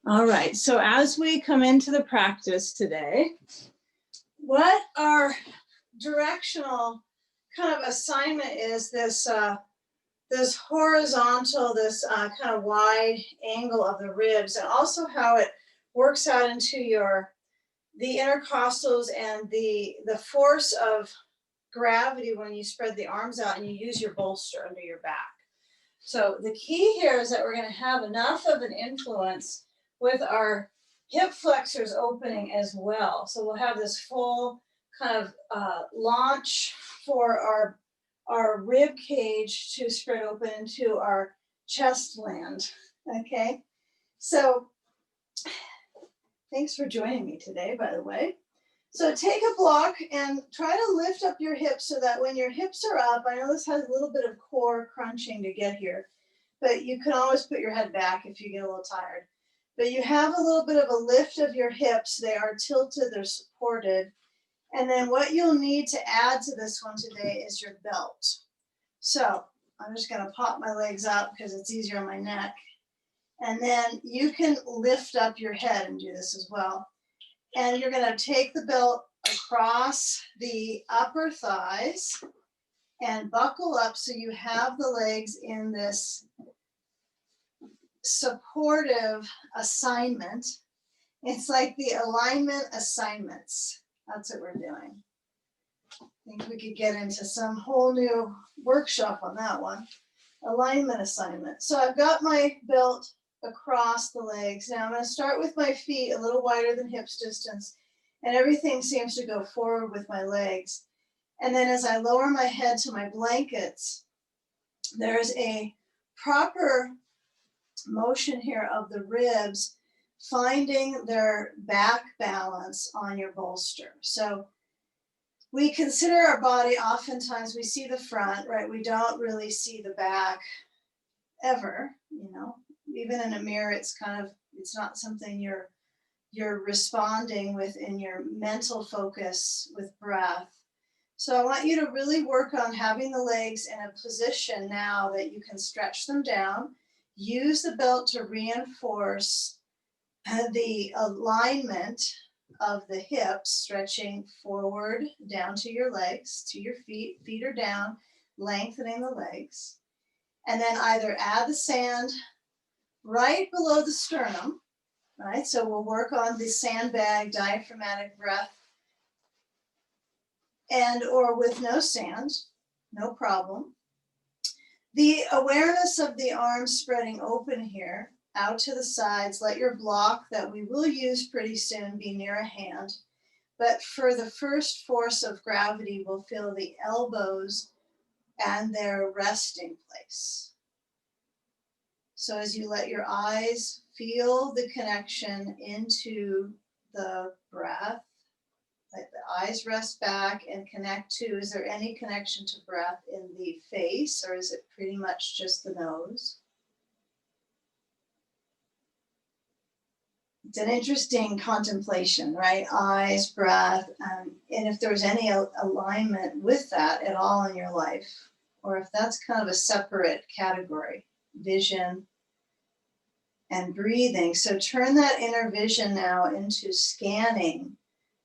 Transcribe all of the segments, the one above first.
All right, so as we come into the practice today, what our directional kind of assignment is this this horizontal, this kind of wide angle of the ribs, and also how it works out into the intercostals and the force of gravity when you spread the arms out and you use your bolster under your back. So the key here is that we're going to have enough of an influence with our hip flexors opening as well. So we'll have this full kind of launch for our rib cage to spread open into our chest land. Okay, so thanks for joining me today, by the way. So take a block and try to lift up your hips so that when your hips are up, I know this has a little bit of core crunching to get here, but you can always put your head back if you get a little tired. But you have a little bit of a lift of your hips. They are tilted, they're supported. And then what you'll need to add to this one today is your belt. So I'm just going to pop my legs up because it's easier on my neck. And then you can lift up your head and do this as well. And you're going to take the belt across the upper thighs and buckle up so you have the legs in this supportive assignment. It's like the alignment assignments. That's what we're doing. I think we could get into some whole new workshop on that one. Alignment assignment. So I've got my belt across the legs. Now I'm going to start with my feet a little wider than hips distance, and everything seems to go forward with my legs. And then as I lower my head to my blankets, there's a proper motion here of the ribs finding their back balance on your bolster. So we consider our body, oftentimes we see the front, right? We don't really see the back ever, you know. Even in a mirror, it's not something you're responding with in your mental focus with breath. So I want you to really work on having the legs in a position now that you can stretch them down. Use the belt to reinforce the alignment of the hips, stretching forward down to your legs, to your feet. Feet are down, lengthening the legs. And then either add the sand right below the sternum, right? So we'll work on the sandbag diaphragmatic breath, and or with no sand, no problem. The awareness of the arms spreading open here, out to the sides. Let your block that we will use pretty soon be near a hand. But for the first force of gravity, we'll feel the elbows and their resting place. So as you let your eyes feel the connection into the breath, let the eyes rest back and connect to, is there any connection to breath in the face, or is it pretty much just the nose? It's an interesting contemplation, right? Eyes, breath, and if there's any alignment with that at all in your life, or if that's kind of a separate category, vision and breathing. So turn that inner vision now into scanning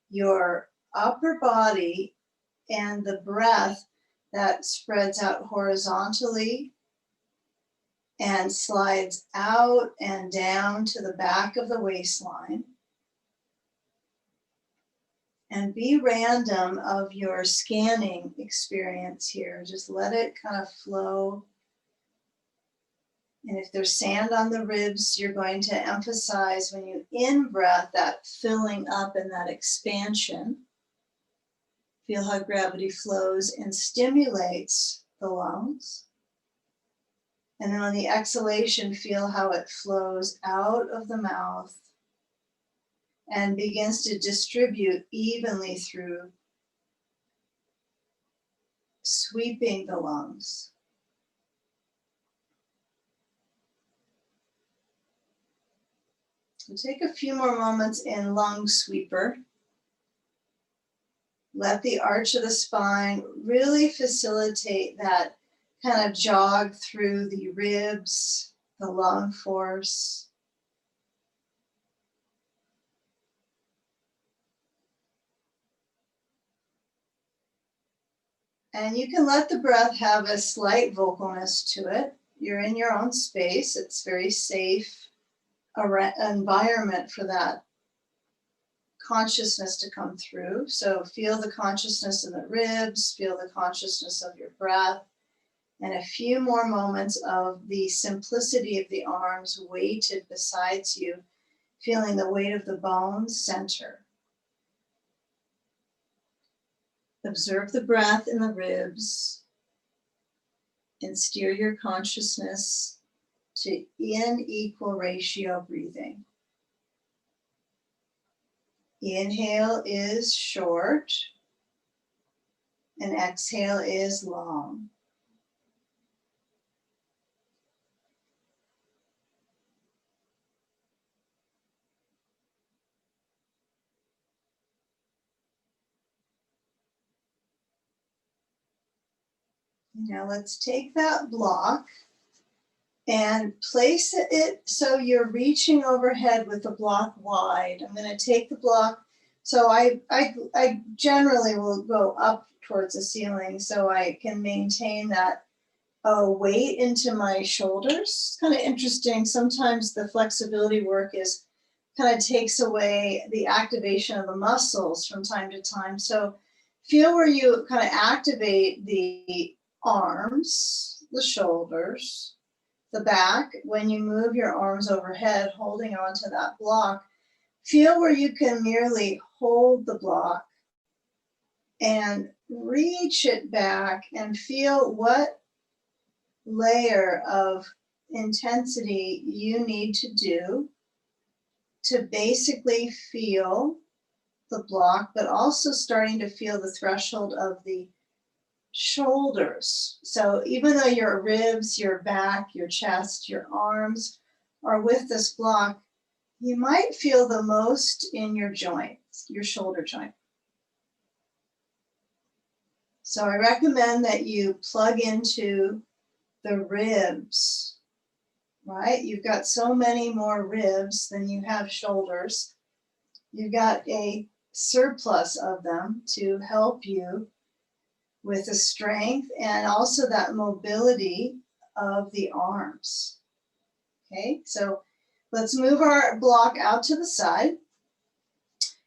your upper body and the breath that spreads out horizontally and slides out and down to the back of the waistline. And be random of your scanning experience here. Just let it kind of flow. And if there's sand on the ribs, you're going to emphasize when you in-breath that filling up and that expansion. Feel how gravity flows and stimulates the lungs. And then on the exhalation, feel how it flows out of the mouth and begins to distribute evenly through, sweeping the lungs. So take a few more moments in lung sweeper. Let the arch of the spine really facilitate that kind of jog through the ribs, the lung force. And you can let the breath have a slight vocalness to it. You're in your own space. It's very safe environment for that consciousness to come through. So feel the consciousness in the ribs, feel the consciousness of your breath, and a few more moments of the simplicity of the arms weighted besides you, feeling the weight of the bones center. Observe the breath in the ribs and steer your consciousness to in equal ratio breathing. Inhale is short and exhale is long. Now let's take that block and place it so you're reaching overhead with the block wide. I'm going to take the block, so I generally will go up towards the ceiling so I can maintain that weight into my shoulders. It's kind of interesting. Sometimes the flexibility work is kind of takes away the activation of the muscles from time to time. So feel where you kind of activate the arms, the shoulders, the back. When you move your arms overhead, holding onto that block, feel where you can merely hold the block and reach it back and feel what layer of intensity you need to do to basically feel the block, but also starting to feel the threshold of the shoulders. So even though your ribs, your back, your chest, your arms are with this block, you might feel the most in your joints, your shoulder joint. So I recommend that you plug into the ribs, right? You've got so many more ribs than you have shoulders. You've got a surplus of them to help you with the strength and also that mobility of the arms. Okay, so let's move our block out to the side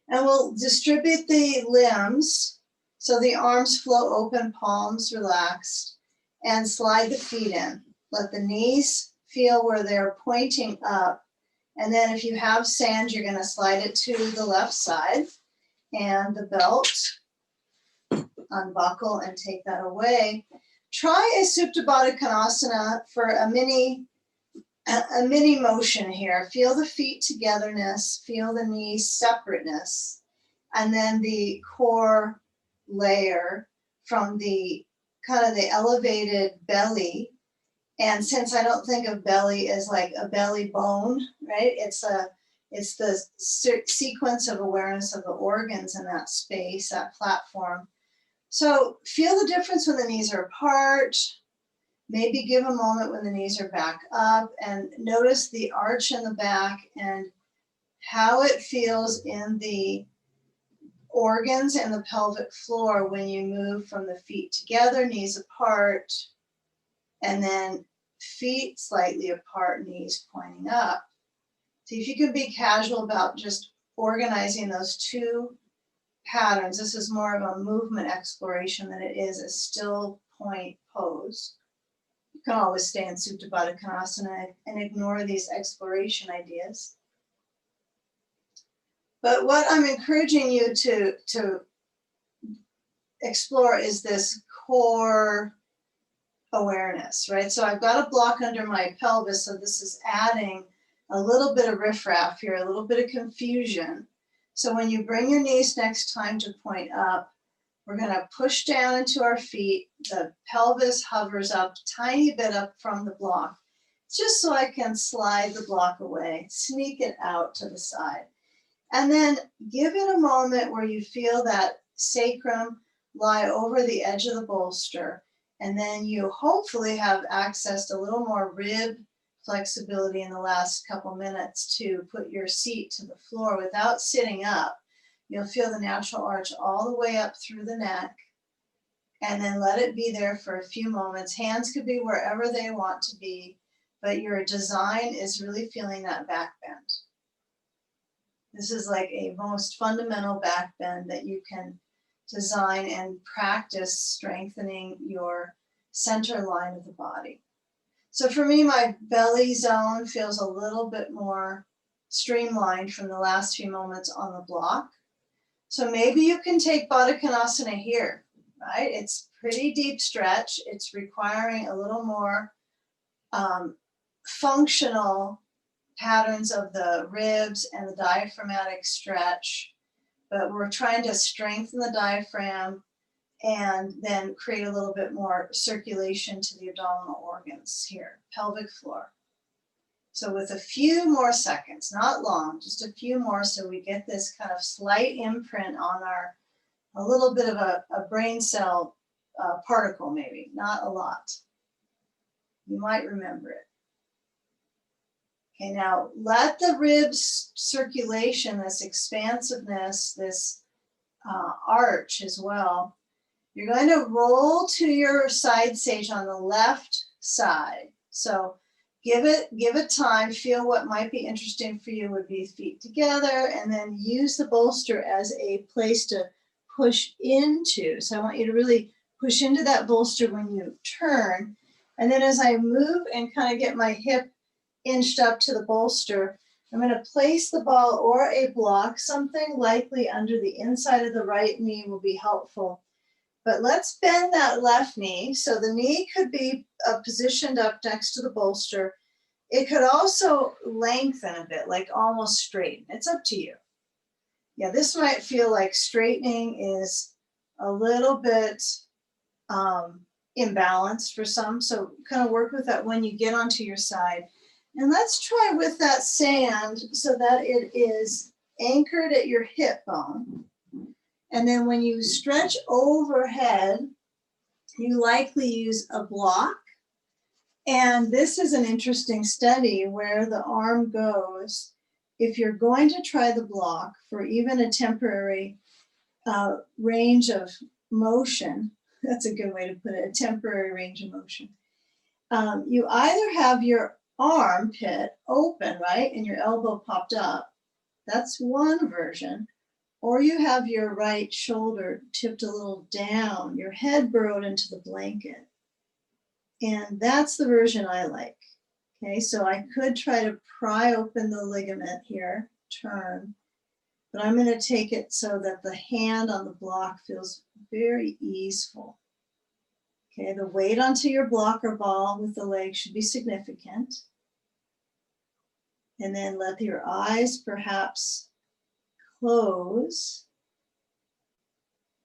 and we'll distribute the limbs so the arms flow open, palms relaxed, and slide the feet in. Let the knees feel where they're pointing up. And then if you have sand, you're going to slide it to the left side and the belt. Unbuckle and take that away. Try a Supta Baddha Konasana for a mini motion here. Feel the feet togetherness, feel the knees separateness, and then the core layer from the kind of the elevated belly. And since I don't think of belly as like a belly bone, right? It's the sequence of awareness of the organs in that space, that platform. So feel the difference when the knees are apart. Maybe give a moment when the knees are back up and notice the arch in the back and how it feels in the organs and the pelvic floor when you move from the feet together, knees apart, and then feet slightly apart, knees pointing up. See if you can be casual about just organizing those two patterns. This is more of a movement exploration than it is a still point pose. You can always stay in Supta Baddha Konasana and ignore these exploration ideas. But what I'm encouraging you to explore is this core awareness, right? So I've got a block under my pelvis, so this is adding a little bit of riffraff here, a little bit of confusion. So when you bring your knees next time to point up, we're going to push down into our feet. The pelvis hovers up, tiny bit up from the block, just so I can slide the block away, sneak it out to the side. And then give it a moment where you feel that sacrum lie over the edge of the bolster. And then you hopefully have accessed a little more rib flexibility in the last couple minutes to put your seat to the floor without sitting up. You'll feel the natural arch all the way up through the neck. and then let it be there for a few moments. Hands could be wherever they want to be, but your design is really feeling that back bend. This is like a most fundamental back bend that you can design and practice strengthening your center line of the body. So for me, my belly zone feels a little bit more streamlined from the last few moments on the block. So maybe you can take Baddha Konasana here, right? It's pretty deep stretch. It's requiring a little more functional patterns of the ribs and the diaphragmatic stretch, but we're trying to strengthen the diaphragm and then create a little bit more circulation to the abdominal organs here, pelvic floor. So with a few more seconds, not long, just a few more, so we get this kind of slight imprint on our, a little bit of a brain cell particle maybe, not a lot. You might remember it. Okay, now let the ribs circulation, this expansiveness, this arch as well. You're going to roll to your side sage on the left side. So give it time, feel what might be interesting for you would be feet together, and then use the bolster as a place to push into. So I want you to really push into that bolster when you turn. And then as I move and kind of get my hip inched up to the bolster, I'm going to place the ball or a block, something likely under the inside of the right knee will be helpful. But let's bend that left knee. So the knee could be positioned up next to the bolster. It could also lengthen a bit, like almost straighten. It's up to you. Yeah, this might feel like straightening is a little bit imbalanced for some. So kind of work with that when you get onto your side. And let's try with that sand so that it is anchored at your hip bone. And then when you stretch overhead, you likely use a block. And this is an interesting study where the arm goes. If you're going to try the block for even a temporary range of motion, that's a good way to put it, a temporary range of motion. You either have your armpit open, right, and your elbow popped up. That's one version. Or you have your right shoulder tipped a little down, your head burrowed into the blanket. And that's the version I like. Okay, so I could try to pry open the ligament here, turn, but I'm going to take it so that the hand on the block feels very easeful. Okay, the weight onto your block or ball with the leg should be significant. And then let your eyes perhaps close.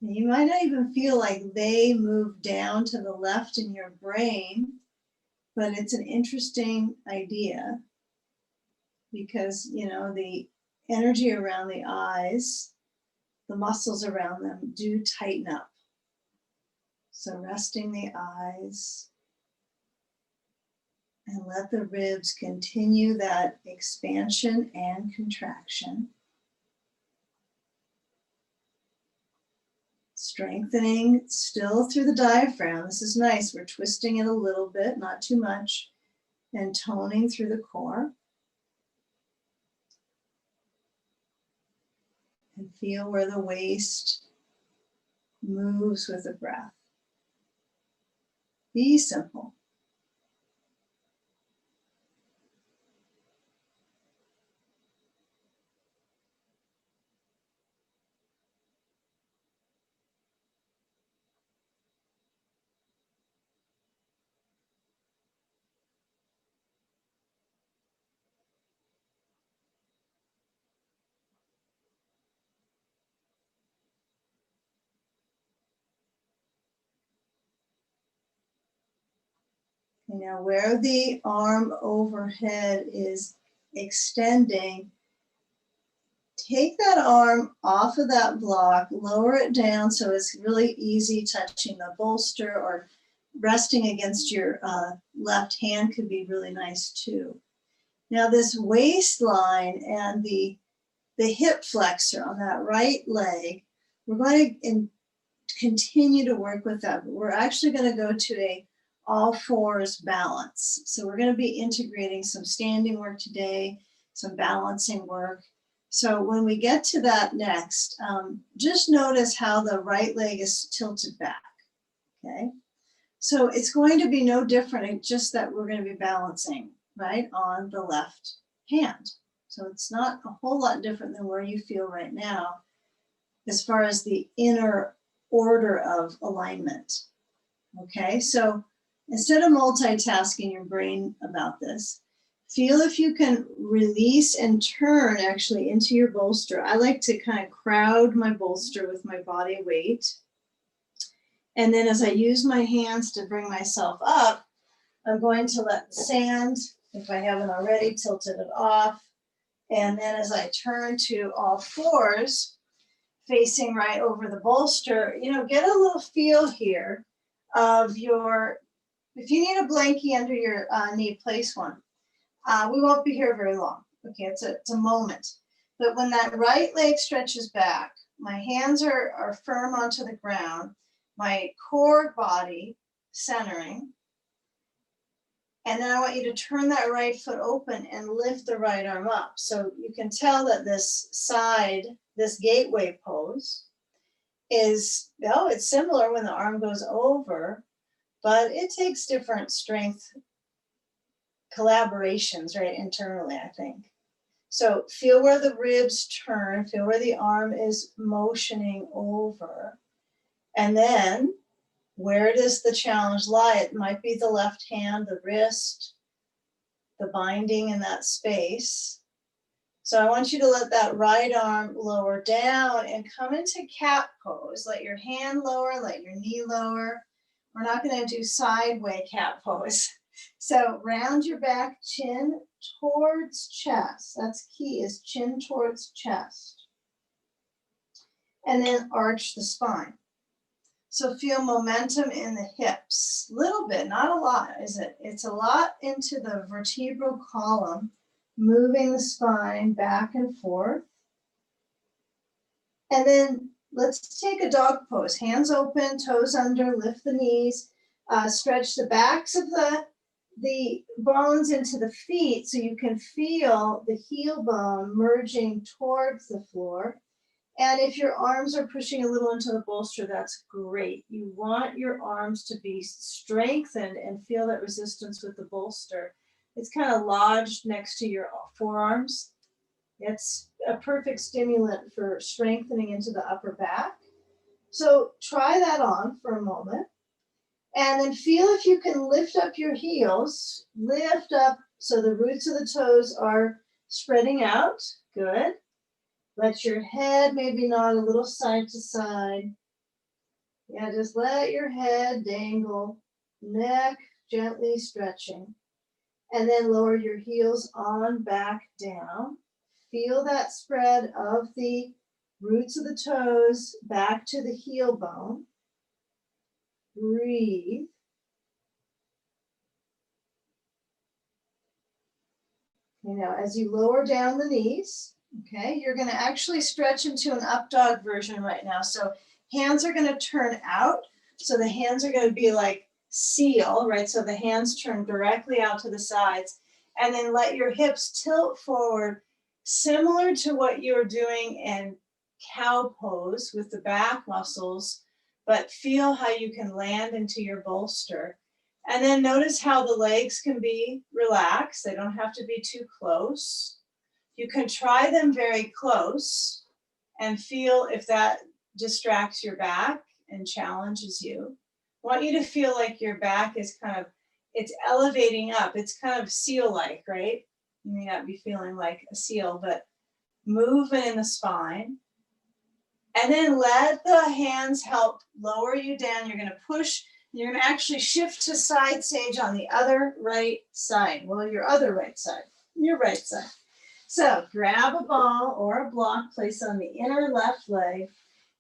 And you might not even feel like they move down to the left in your brain, but it's an interesting idea because, you know, the energy around the eyes, the muscles around them do tighten up. So resting the eyes and let the ribs continue that expansion and contraction. Strengthening still through the diaphragm. This is nice. We're twisting it a little bit, not too much, and toning through the core. And feel where the waist moves with the breath. Be simple. Now where the arm overhead is extending, take that arm off of that block, lower it down so it's really easy touching the bolster, or resting against your left hand could be really nice too. Now this waistline and the hip flexor on that right leg, we're going to continue to work with that. But we're actually going to go to a all fours balance. So we're going to be integrating some standing work today, some balancing work. So when we get to that next, just notice how the right leg is tilted back, okay? So it's going to be no different, it's just that we're going to be balancing, right, on the left hand. So it's not a whole lot different than where you feel right now as far as the inner order of alignment, okay? So instead of multitasking your brain about this, feel if you can release and turn actually into your bolster. I like to kind of crowd my bolster with my body weight. And then as I use my hands to bring myself up, I'm going to let the sand, if I haven't already, tilted it off. And then as I turn to all fours, facing right over the bolster, you know, get a little feel here of your, if you need a blankie under your knee, place one. We won't be here very long. Okay, it's a moment. But when that right leg stretches back, my hands are firm onto the ground, my core body centering, and then I want you to turn that right foot open and lift the right arm up. So you can tell that this side, this gateway pose is, oh, it's similar when the arm goes over, but it takes different strength collaborations, right, internally, I think. So feel where the ribs turn, feel where the arm is motioning over. And then where does the challenge lie? It might be the left hand, the wrist, the binding in that space. So I want you to let that right arm lower down and come into cat pose. Let your hand lower, let your knee lower. We're not going to do sideway cat pose. So round your back, chin towards chest. That's key, is chin towards chest. And then arch the spine. So feel momentum in the hips. Little bit, not a lot, is it? It's a lot into the vertebral column, moving the spine back and forth. And then let's take a dog pose. Hands open, toes under, lift the knees, stretch the backs of the bones into the feet so you can feel the heel bone merging towards the floor. And if your arms are pushing a little into the bolster, that's great. You want your arms to be strengthened and feel that resistance with the bolster. It's kind of lodged next to your forearms. It's a perfect stimulant for strengthening into the upper back. So try that on for a moment. And then feel if you can lift up your heels, lift up so the roots of the toes are spreading out. Good. Let your head maybe nod a little side to side. Yeah, just let your head dangle, neck gently stretching. And then lower your heels on back down. Feel that spread of the roots of the toes back to the heel bone. Breathe. You know, as you lower down the knees, okay, you're going to actually stretch into an up dog version right now. So hands are going to turn out. So the hands are going to be like seal, right? So the hands turn directly out to the sides. And then let your hips tilt forward, similar to what you're doing in cow pose with the back muscles, but feel how you can land into your bolster. And then notice how the legs can be relaxed. They don't have to be too close. You can try them very close and feel if that distracts your back and challenges you. I want you to feel like your back is kind of, it's elevating up. It's kind of seal-like, right? You may not be feeling like a seal, but movement in the spine. And then let the hands help lower you down. You're going to push. You're going to actually shift to side sage on the other right side. Well, your other right side, your right side. So grab a ball or a block, place on the inner left leg,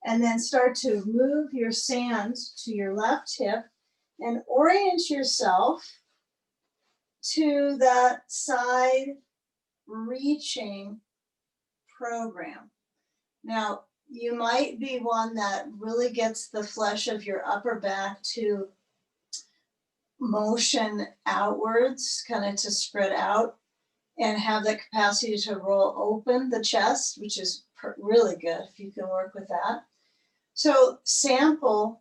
and then start to move your sand to your left hip and orient yourself to that side reaching program. Now, you might be one that really gets the flesh of your upper back to motion outwards, kind of to spread out and have the capacity to roll open the chest, which is really good if you can work with that. So sample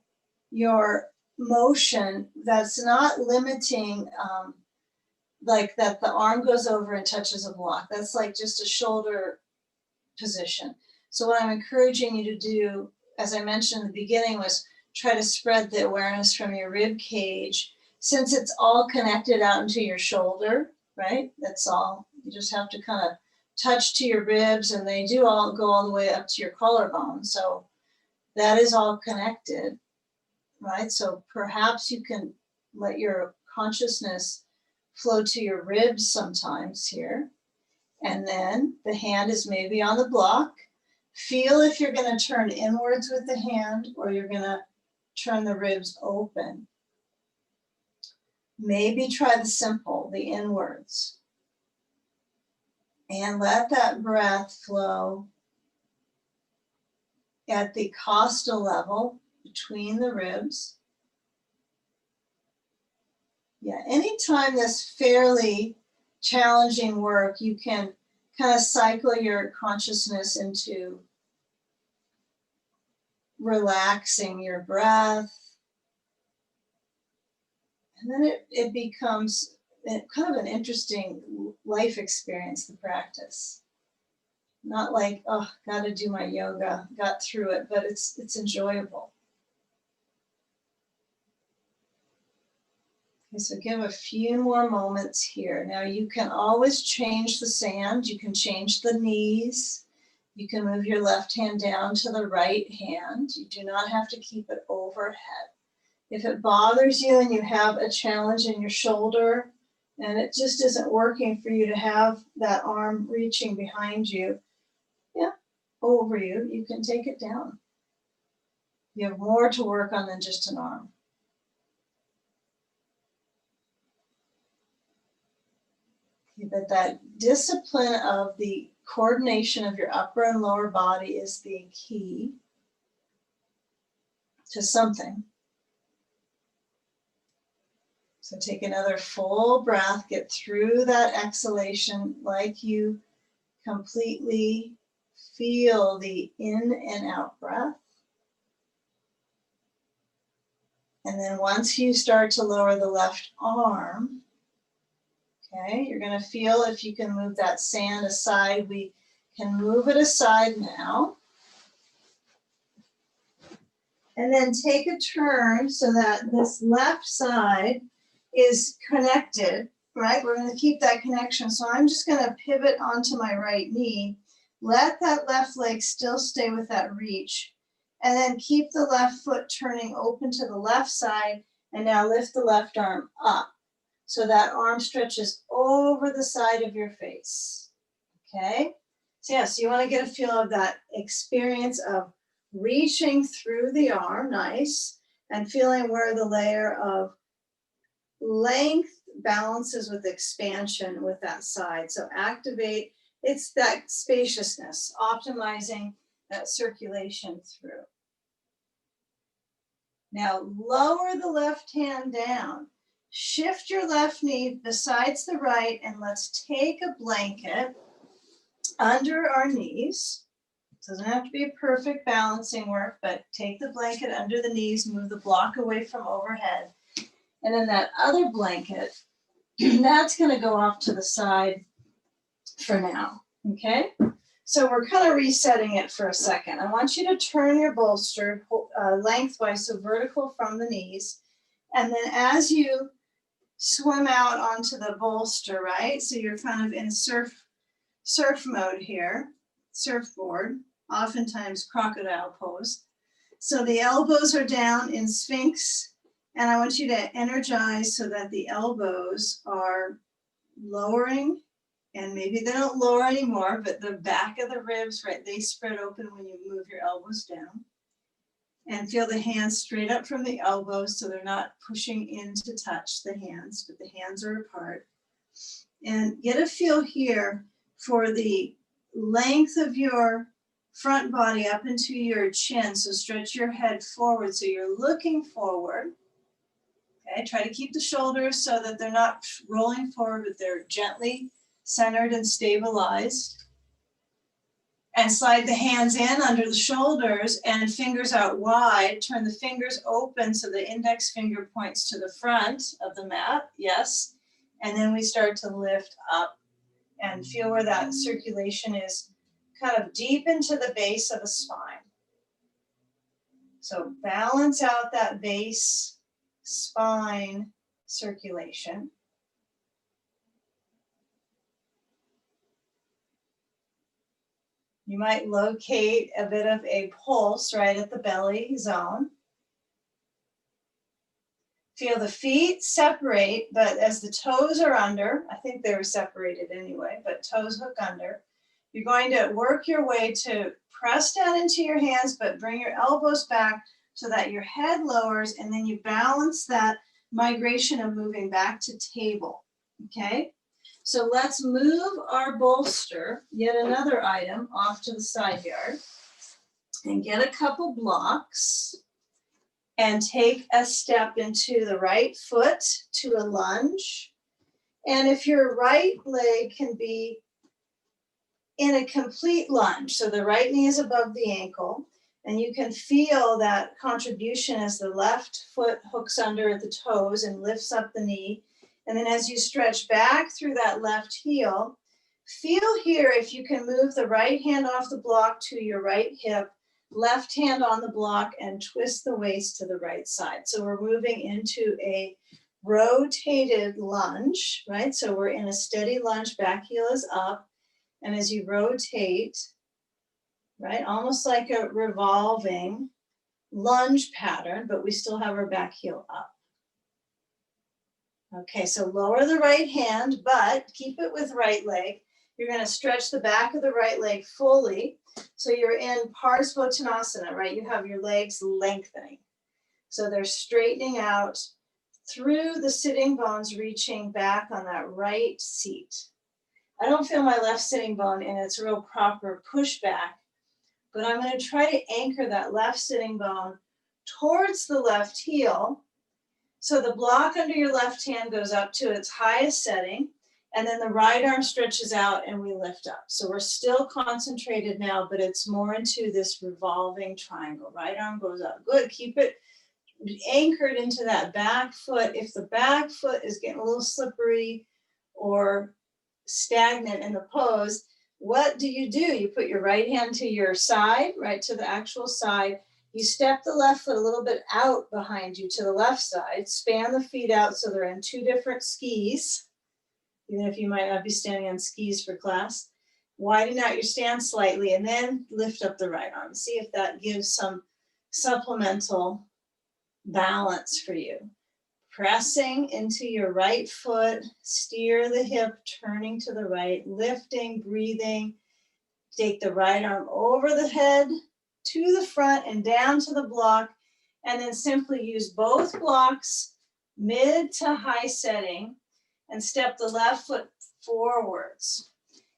your motion that's not limiting, like that the arm goes over and touches a block. That's like just a shoulder position. So what I'm encouraging you to do, as I mentioned in the beginning, was try to spread the awareness from your rib cage, since it's all connected out into your shoulder, right? That's all. You just have to kind of touch to your ribs, and they do all go all the way up to your collarbone. So that is all connected, right? So perhaps you can let your consciousness flow to your ribs sometimes here. And then the hand is maybe on the block. Feel if you're going to turn inwards with the hand or you're going to turn the ribs open. Maybe try the simple, the inwards. And let that breath flow at the costal level between the ribs. Yeah, anytime that's fairly challenging work, you can kind of cycle your consciousness into relaxing your breath. And then it becomes kind of an interesting life experience, the practice. Not like, oh, got to do my yoga, got through it, but it's enjoyable. Okay, so give a few more moments here. Now you can always change the sand. You can change the knees. You can move your left hand down to the right hand. You do not have to keep it overhead. If it bothers you and you have a challenge in your shoulder and it just isn't working for you to have that arm reaching behind you, over you, you can take it down. You have more to work on than just an arm. Okay, but that discipline of the coordination of your upper and lower body is the key to something. So take another full breath, get through that exhalation like you completely feel the in and out breath. And then once you start to lower the left arm, okay, you're going to feel if you can move that sand aside. We can move it aside now. And then take a turn so that this left side is connected, right? We're going to keep that connection. So I'm just going to pivot onto my right knee. Let that left leg still stay with that reach. And then keep the left foot turning open to the left side. And now lift the left arm up. So that arm stretches over the side of your face. Okay? So yeah, so you want to get a feel of that experience of reaching through the arm, nice, and feeling where the layer of length balances with expansion with that side. So activate, it's that spaciousness, optimizing that circulation through. Now lower the left hand down. Shift your left knee besides the right, and let's take a blanket under our knees. It doesn't have to be a perfect balancing work, but take the blanket under the knees, move the block away from overhead. And then that other blanket, that's going to go off to the side for now, okay? So we're kind of resetting it for a second. I want you to turn your bolster lengthwise, so vertical from the knees. And then as you swim out onto the bolster, right? So you're kind of in surf mode here, surfboard, oftentimes crocodile pose. So the elbows are down in Sphinx, and I want you to energize so that the elbows are lowering, and maybe they don't lower anymore, but the back of the ribs, right, they spread open when you move your elbows down. And feel the hands straight up from the elbows so they're not pushing in to touch the hands, but the hands are apart. And get a feel here for the length of your front body up into your chin. So stretch your head forward so you're looking forward. Okay, try to keep the shoulders so that they're not rolling forward, but they're gently centered and stabilized. And slide the hands in under the shoulders and fingers out wide. Turn the fingers open so the index finger points to the front of the mat. Yes. And then we start to lift up and feel where that circulation is kind of deep into the base of the spine. So balance out that base spine circulation. You might locate a bit of a pulse right at the belly zone. Feel the feet separate, but as the toes are under, I think they were separated anyway, but toes hook under, you're going to work your way to press down into your hands, but bring your elbows back so that your head lowers, and then you balance that migration of moving back to table, okay? So let's move our bolster, yet another item, off to the side yard, and get a couple blocks. And take a step into the right foot to a lunge. And if your right leg can be in a complete lunge, so the right knee is above the ankle, and you can feel that contribution as the left foot hooks under at the toes and lifts up the knee. And then as you stretch back through that left heel, feel here if you can move the right hand off the block to your right hip, left hand on the block, and twist the waist to the right side. So we're moving into a rotated lunge, right? So we're in a steady lunge, back heel is up. And as you rotate, right, almost like a revolving lunge pattern, but we still have our back heel up. Okay, so lower the right hand, but keep it with right leg. You're going to stretch the back of the right leg fully. So you're in Parsvottanasana, right? You have your legs lengthening. So they're straightening out through the sitting bones, reaching back on that right seat. I don't feel my left sitting bone in its real proper pushback, but I'm going to try to anchor that left sitting bone towards the left heel. So the block under your left hand goes up to its highest setting, and then the right arm stretches out and we lift up. So we're still concentrated now, but it's more into this revolving triangle. Right arm goes up. Good. Keep it anchored into that back foot. If the back foot is getting a little slippery or stagnant in the pose, what do? You put your right hand to your side, right to the actual side. You step the left foot a little bit out behind you to the left side, span the feet out so they're in two different skis, even if you might not be standing on skis for class. Widen out your stance slightly and then lift up the right arm. See if that gives some supplemental balance for you. Pressing into your right foot, steer the hip, turning to the right, lifting, breathing. Take the right arm over the head, to the front and down to the block, and then simply use both blocks mid to high setting and step the left foot forwards.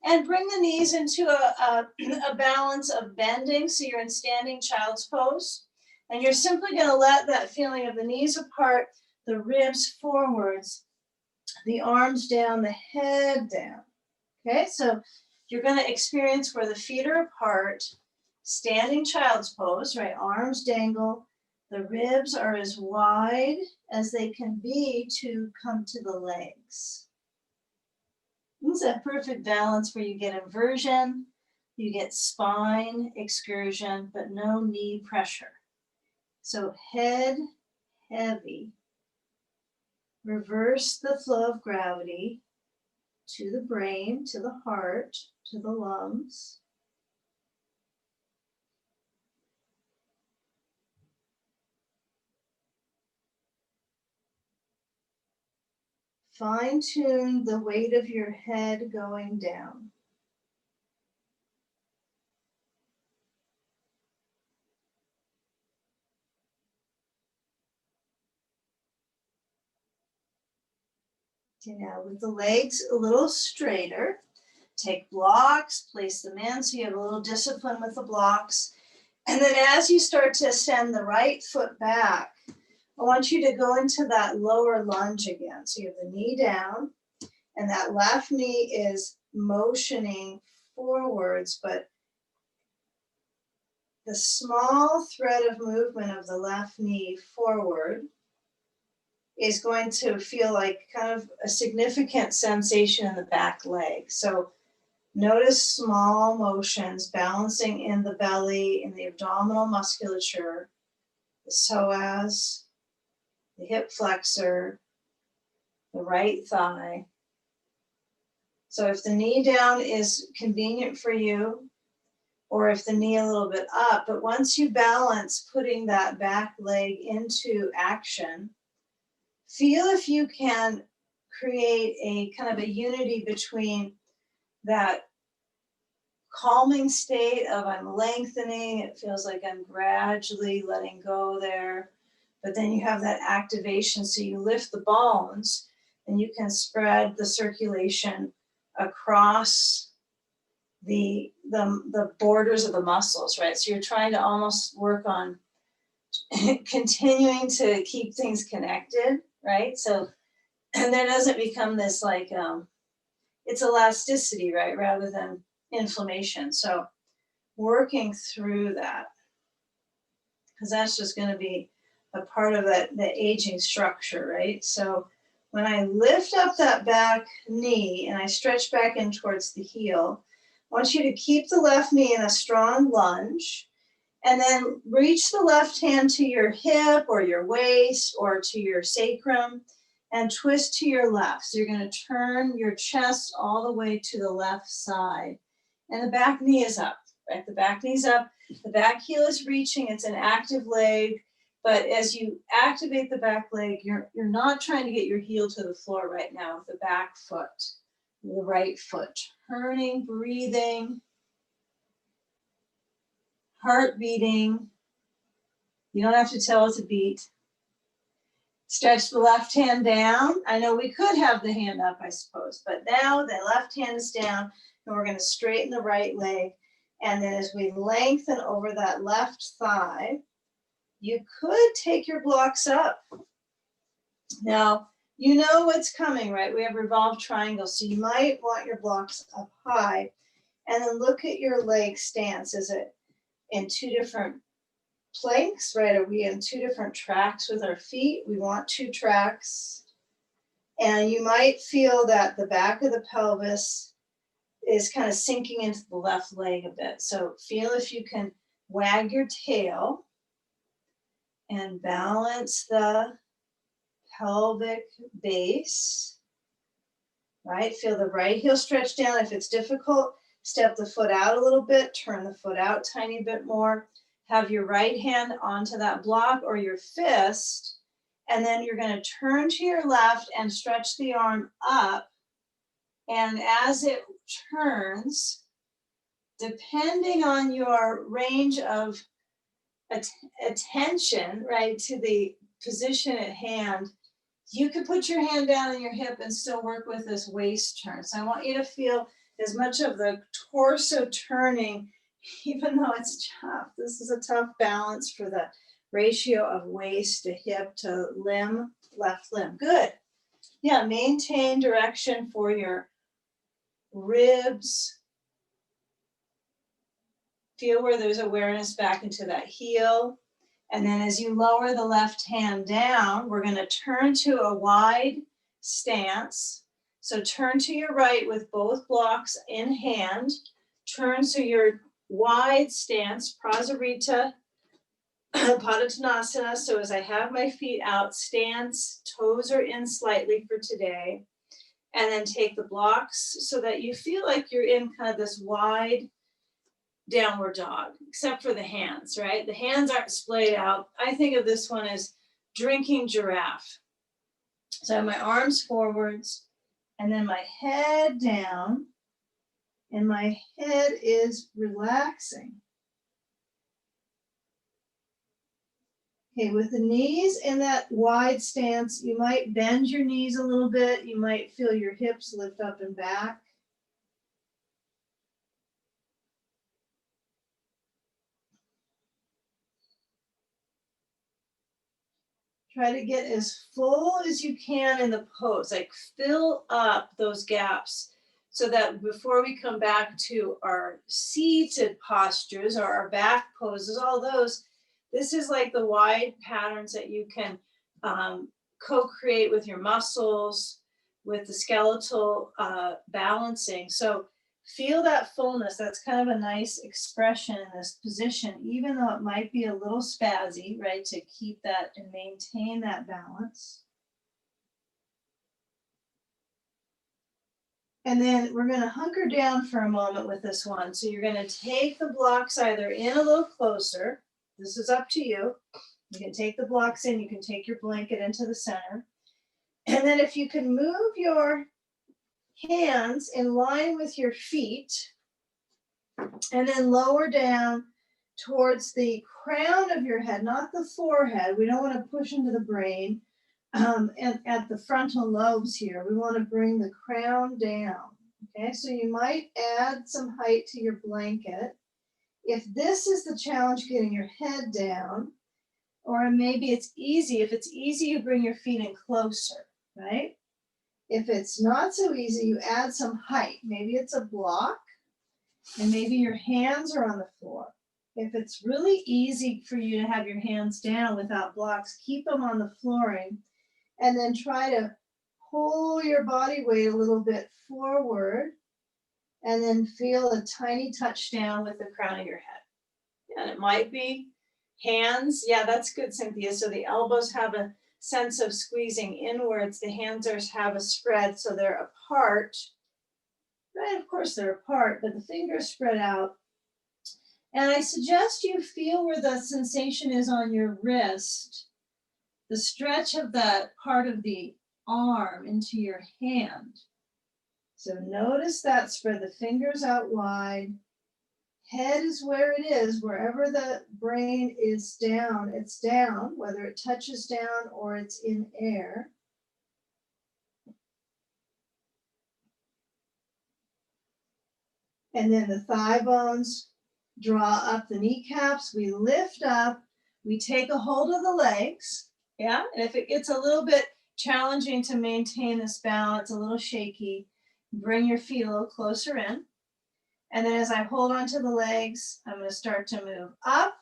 And bring the knees into a balance of bending, so you're in standing child's pose. And you're simply going to let that feeling of the knees apart, the ribs forwards, the arms down, the head down. Okay, so you're going to experience where the feet are apart, standing child's pose, right? Arms dangle. The ribs are as wide as they can be to come to the legs. It's a perfect balance where you get inversion, you get spine excursion, but no knee pressure. So head heavy. Reverse the flow of gravity to the brain, to the heart, to the lungs. Fine-tune the weight of your head going down. Okay, now with the legs a little straighter, Take blocks, place them in so you have a little discipline with the blocks. And then as you start to send the right foot back, I want you to go into that lower lunge again. So you have the knee down, and that left knee is motioning forwards, but the small thread of movement of the left knee forward is going to feel like kind of a significant sensation in the back leg. So notice small motions balancing in the belly, in the abdominal musculature, the psoas, the hip flexor, the right thigh. So if the knee down is convenient for you, or if the knee a little bit up, but once you balance putting that back leg into action, feel if you can create a kind of a unity between that calming state of I'm lengthening, it feels like I'm gradually letting go there, but then you have that activation, so you lift the bones and you can spread the circulation across the borders of the muscles, right? So you're trying to almost work on continuing to keep things connected, right? So, and there doesn't become this like, it's elasticity, right? Rather than inflammation. So working through that, because that's just going to be a part of that, the aging structure, right? So when I lift up that back knee and I stretch back in towards the heel, I want you to keep the left knee in a strong lunge, and then reach the left hand to your hip or your waist or to your sacrum and twist to your left. So you're going to turn your chest all the way to the left side. And the back knee is up, right? The back knee's up. The back heel is reaching. It's an active leg. But as you activate the back leg, you're not trying to get your heel to the floor right now with the back foot, the right foot. Turning, breathing, heart beating. You don't have to tell it to beat. Stretch the left hand down. I know we could have the hand up, I suppose, but now the left hand is down, and we're going to straighten the right leg. And then as we lengthen over that left thigh, you could take your blocks up. Now, you know what's coming, right? We have revolved triangles, so you might want your blocks up high. And then look at your leg stance. Is it in two different planks, right? Are we in two different tracks with our feet? We want two tracks. And you might feel that the back of the pelvis is kind of sinking into the left leg a bit. So feel if you can wag your tail and balance the pelvic base, right? Feel the right heel stretch down. If it's difficult, step the foot out a little bit, turn the foot out a tiny bit more. Have your right hand onto that block or your fist, and then you're going to turn to your left and stretch the arm up. And as it turns, depending on your range of attention, right, to the position at hand, you can put your hand down on your hip and still work with this waist turn. So I want you to feel as much of the torso turning, even though it's tough. This is a tough balance for the ratio of waist to hip to limb, left limb. Good. Yeah, maintain direction for your ribs. Feel where there's awareness back into that heel. And then as you lower the left hand down, we're going to turn to a wide stance. So turn to your right with both blocks in hand. Turn so your wide stance, Prasarita, Padottanasana. So as I have my feet out, stance, toes are in slightly for today. And then take the blocks so that you feel like you're in kind of this wide downward dog, except for the hands, right? The hands aren't splayed out. I think of this one as drinking giraffe. So I have my arms forwards and then my head down, and my head is relaxing. Okay, with the knees in that wide stance, you might bend your knees a little bit. You might feel your hips lift up and back. Try to get as full as you can in the pose, like fill up those gaps so that before we come back to our seated postures or our back poses, all those, this is like the wide patterns that you can co-create with your muscles, with the skeletal balancing. So feel that fullness. That's kind of a nice expression in this position, even though it might be a little spazzy, right? To keep that and maintain that balance. And then we're going to hunker down for a moment with this one. So you're going to take the blocks either in a little closer. This is up to you. You can take the blocks in. You can take your blanket into the center. And then if you can move your hands in line with your feet, and then lower down towards the crown of your head, not the forehead. We don't want to push into the brain and at the frontal lobes here. We want to bring the crown down. Okay, so you might add some height to your blanket. If this is the challenge, getting your head down, or maybe it's easy. If it's easy, you bring your feet in closer, right? If it's not so easy, you add some height. Maybe it's a block. And maybe your hands are on the floor. If it's really easy for you to have your hands down without blocks, keep them on the flooring and then try to pull your body weight a little bit forward and then feel a tiny touch down with the crown of your head. And it might be hands. Yeah, that's good, Cynthia. So the elbows have a sense of squeezing inwards. The hands have a spread, so they're apart. Right, of course they're apart, but the fingers spread out. And I suggest you feel where the sensation is on your wrist, the stretch of that part of the arm into your hand. So notice that spread, the fingers out wide. Head is where it is, wherever the brain is down, it's down, whether it touches down or it's in air. And then the thigh bones draw up the kneecaps. We lift up. We take a hold of the legs. Yeah. And if it gets a little bit challenging to maintain this balance, a little shaky, bring your feet a little closer in. And then as I hold onto the legs, I'm going to start to move up,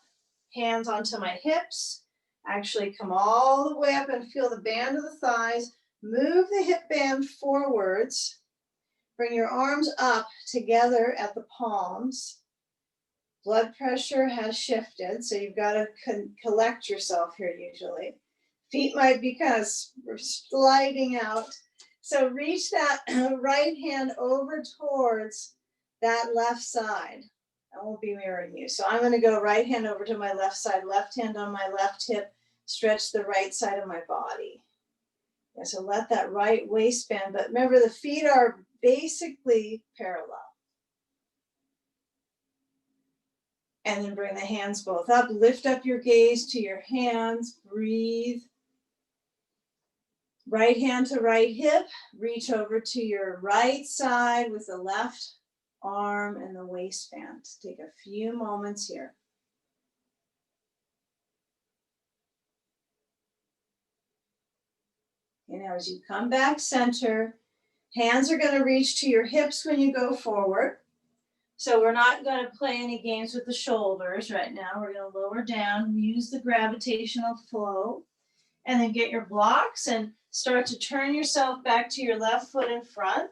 hands onto my hips. Actually come all the way up and feel the band of the thighs. Move the hip band forwards. Bring your arms up together at the palms. Blood pressure has shifted, so you've got to collect yourself here usually. Feet might be kind of sliding out. So reach that right hand over towards that left side. I won't be mirroring you. So I'm going to go right hand over to my left side, left hand on my left hip, stretch the right side of my body. Yeah, so let that right waistband, but remember the feet are basically parallel. And then bring the hands both up. Lift up your gaze to your hands. Breathe. Right hand to right hip. Reach over to your right side with the left arm and the waistband. Take a few moments here. And now as you come back center, hands are going to reach to your hips when you go forward. So we're not going to play any games with the shoulders right now. We're going to lower down, use the gravitational flow, and then get your blocks and start to turn yourself back to your left foot in front.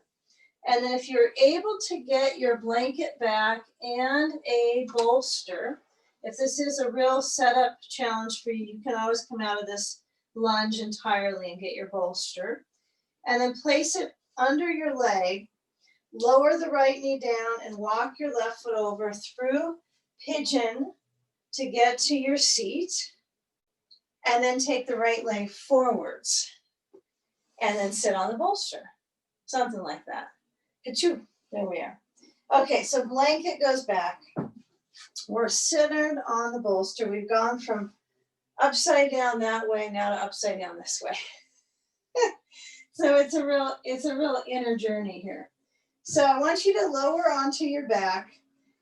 And then if you're able to get your blanket back and a bolster, if this is a real setup challenge for you, you can always come out of this lunge entirely and get your bolster. And then place it under your leg. Lower the right knee down and walk your left foot over through pigeon to get to your seat. And then take the right leg forwards. And then sit on the bolster. Something like that. Ka-choo. There we are. Okay, so blanket goes back. We're centered on the bolster. We've gone from upside down that way now to upside down this way. So it's a real inner journey here. So I want you to lower onto your back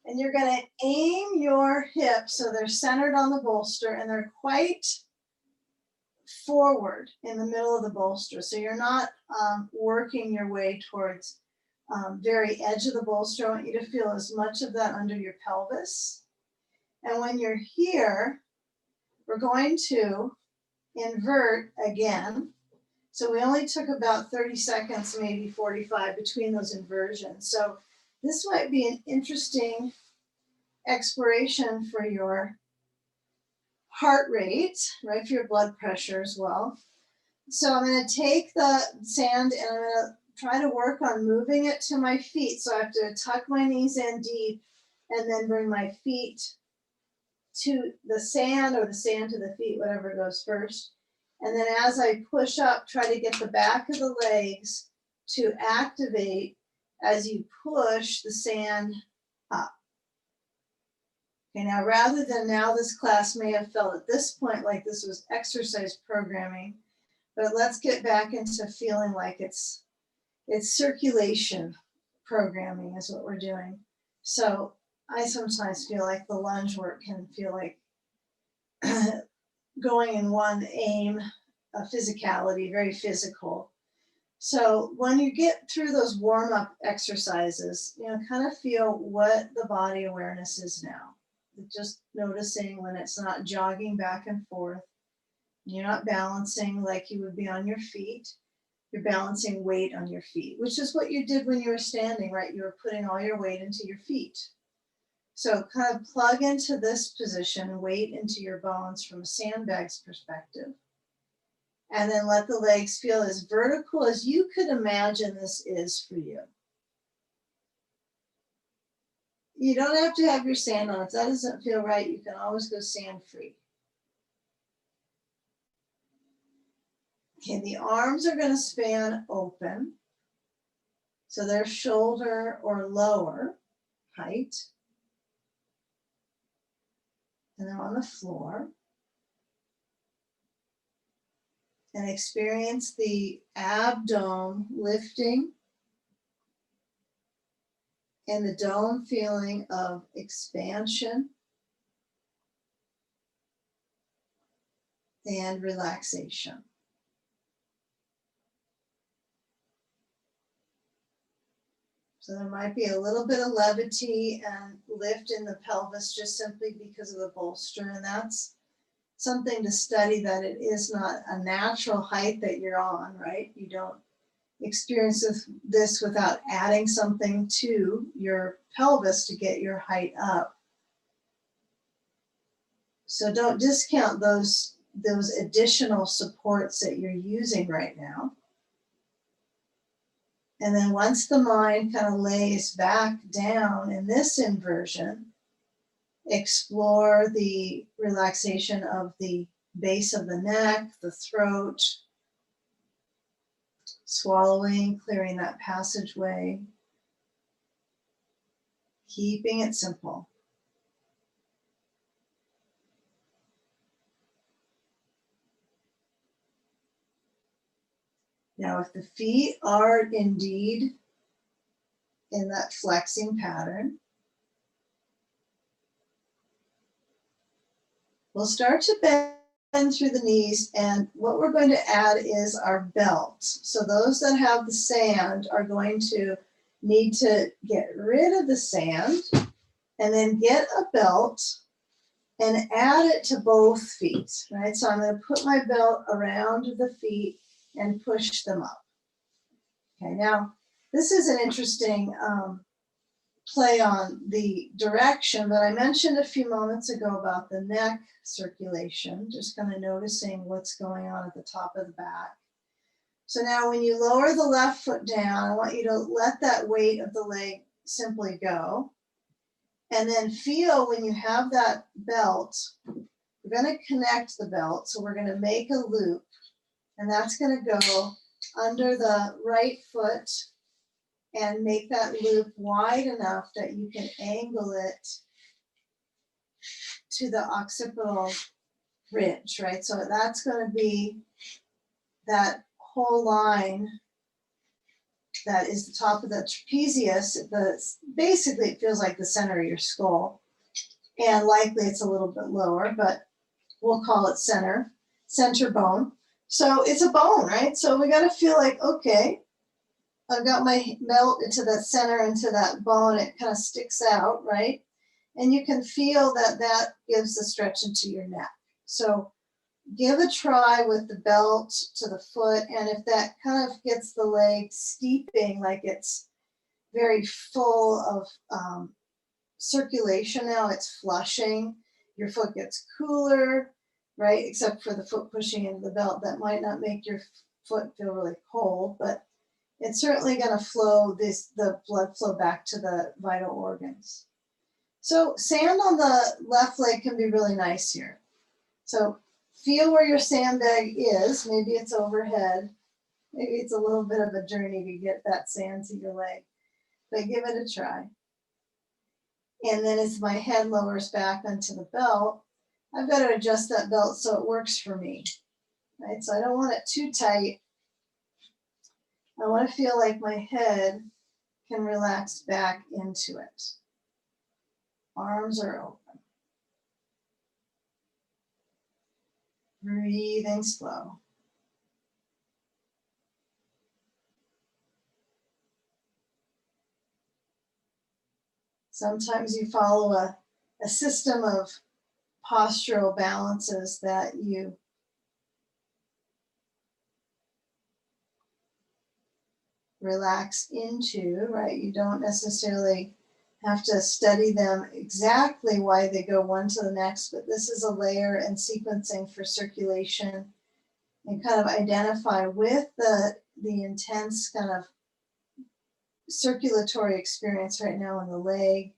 and you're going to aim your hips so they're centered on the bolster and they're quite forward in the middle of the bolster. So you're not working your way towards very edge of the bolster. I want you to feel as much of that under your pelvis. And when you're here, we're going to invert again. So we only took about 30 seconds, maybe 45 between those inversions. So this might be an interesting exploration for your heart rate, right, for your blood pressure as well. So I'm going to take the sand and I'm going to try to work on moving it to my feet. So I have to tuck my knees in deep and then bring my feet to the sand or the sand to the feet, whatever goes first. And then as I push up, try to get the back of the legs to activate as you push the sand up. Okay, now rather than now this class may have felt at this point like this was exercise programming, but let's get back into feeling like it's circulation programming is what we're doing. So I sometimes feel like the lunge work can feel like going in one aim, a physicality, very physical. So when you get through those warm-up exercises, kind of feel what the body awareness is now. Just noticing when it's not jogging back and forth. You're not balancing like you would be on your feet. You're balancing weight on your feet, which is what you did when you were standing, right? You were putting all your weight into your feet. So kind of plug into this position, weight into your bones from a sandbag's perspective. And then let the legs feel as vertical as you could imagine this is for you. You don't have to have your sand on. If that doesn't feel right, you can always go sand free. Okay, the arms are going to span open. So they're shoulder or lower height. And they're on the floor. And experience the abdomen lifting and the dome feeling of expansion and relaxation. So there might be a little bit of levity and lift in the pelvis just simply because of the bolster, and that's something to study, that it is not a natural height that you're on, right? You don't experience this without adding something to your pelvis to get your height up. So don't discount those additional supports that you're using right now. And then once the mind kind of lays back down in this inversion, explore the relaxation of the base of the neck, the throat, swallowing, clearing that passageway, keeping it simple. Now, if the feet are indeed in that flexing pattern, we'll start to bend through the knees, and what we're going to add is our belt. So those that have the sand are going to need to get rid of the sand and then get a belt and add it to both feet, right? So I'm going to put my belt around the feet and push them up. Okay, now this is an interesting play on the direction, but I mentioned a few moments ago about the neck circulation, just kind of noticing what's going on at the top of the back. So now when you lower the left foot down, I want you to let that weight of the leg simply go. And then feel when you have that belt, we're going to connect the belt. So we're going to make a loop, and that's going to go under the right foot and make that loop wide enough that you can angle it to the occipital ridge, right? So that's going to be that whole line that is the top of the trapezius. Basically, it feels like the center of your skull. And likely it's a little bit lower, but we'll call it center bone. So it's a bone, right? So we got to feel like, okay, I've got my melt into the center, into that bone. It kind of sticks out, right? And you can feel that that gives the stretch into your neck. So give a try with the belt to the foot. And if that kind of gets the leg steeping, like it's very full of circulation now, it's flushing, your foot gets cooler, right? Except for the foot pushing into the belt, that might not make your foot feel really cold, but it's certainly going to flow the blood flow back to the vital organs. So sand on the left leg can be really nice here. So feel where your sandbag is. Maybe it's overhead. Maybe it's a little bit of a journey to get that sand to your leg, but give it a try. And then as my head lowers back onto the belt, I've got to adjust that belt so it works for me, right? So I don't want it too tight. I want to feel like my head can relax back into it. Arms are open. Breathing slow. Sometimes you follow a system of postural balances that you relax into, right? You don't necessarily have to study them exactly why they go one to the next, but this is a layer and sequencing for circulation and kind of identify with the intense kind of circulatory experience right now in the leg.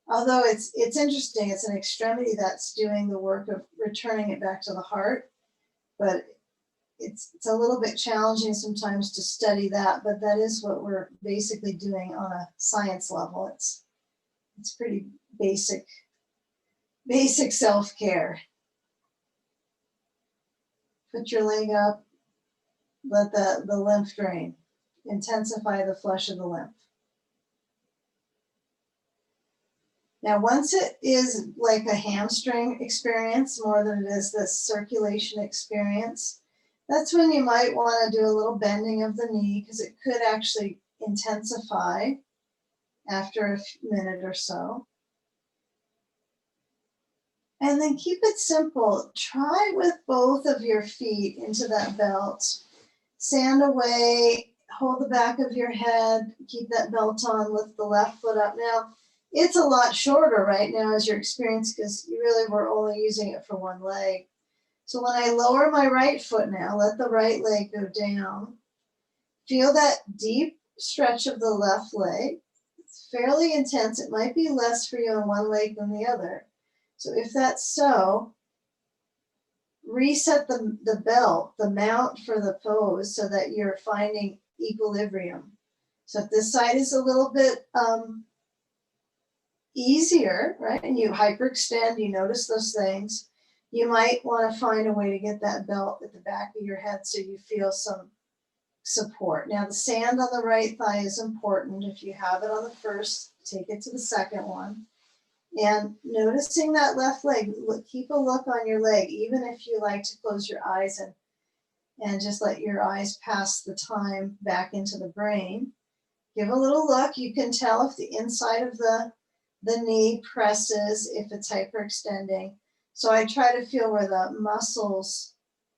Although it's interesting, it's an extremity that's doing the work of returning it back to the heart, but it's a little bit challenging sometimes to study that, but that is what we're basically doing on a science level. It's pretty basic self-care. Put your leg up, let the lymph drain, intensify the flush of the lymph. Now, once it is like a hamstring experience more than it is this circulation experience, that's when you might want to do a little bending of the knee because it could actually intensify after a minute or so. And then keep it simple. Try with both of your feet into that belt. Sand away, hold the back of your head, keep that belt on, lift the left foot up. Now, it's a lot shorter right now as your experience because you really were only using it for one leg. So when I lower my right foot now, let the right leg go down. Feel that deep stretch of the left leg. It's fairly intense. It might be less for you on one leg than the other. So if that's so, reset the belt, the mount for the pose so that you're finding equilibrium. So if this side is a little bit easier, right, and you hyperextend, you notice those things, you might want to find a way to get that belt at the back of your head so you feel some support. Now the sand on the right thigh is important. If you have it on the first, take it to the second one. And noticing that left leg, keep a look on your leg, even if you like to close your eyes and just let your eyes pass the time back into the brain. Give a little look. You can tell if the inside of the knee presses, if it's hyperextending. So I try to feel where the muscles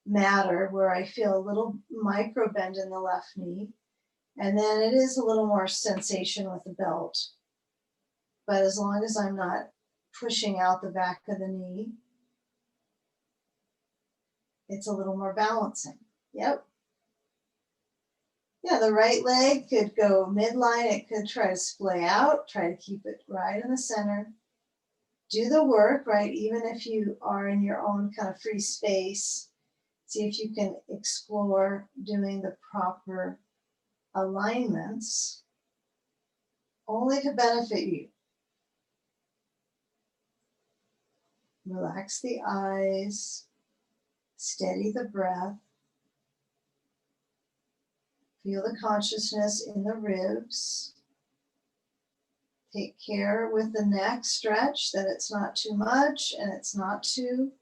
matter, where I feel a little micro bend in the left knee. And then it is a little more sensation with the belt. But as long as I'm not pushing out the back of the knee, it's a little more balancing. Yep. Yeah, the right leg could go midline. It could try to splay out, try to keep it right in the center. Do the work, right? Even if you are in your own kind of free space, see if you can explore doing the proper alignments, only to benefit you. Relax the eyes, steady the breath. Feel the consciousness in the ribs. Take care with the neck stretch that it's not too much and it's not too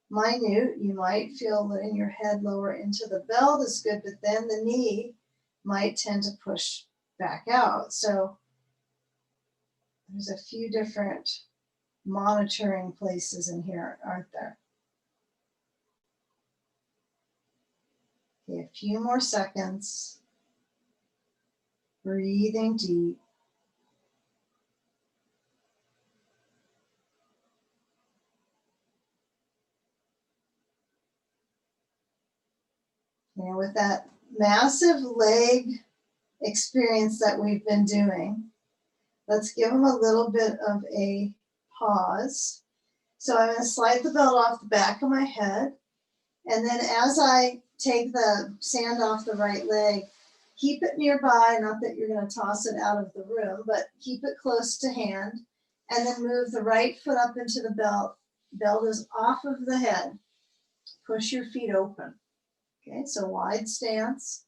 minute. You might feel letting your head lower into the belt is good, but then the knee might tend to push back out. So there's a few different monitoring places in here, aren't there? Okay, a few more seconds. Breathing deep. And with that massive leg experience that we've been doing, let's give them a little bit of a pause. So I'm going to slide the belt off the back of my head. And then as I take the sand off the right leg, keep it nearby, not that you're going to toss it out of the room, but keep it close to hand. And then move the right foot up into the belt. Belt is off of the head. Push your feet open. Okay, so wide stance.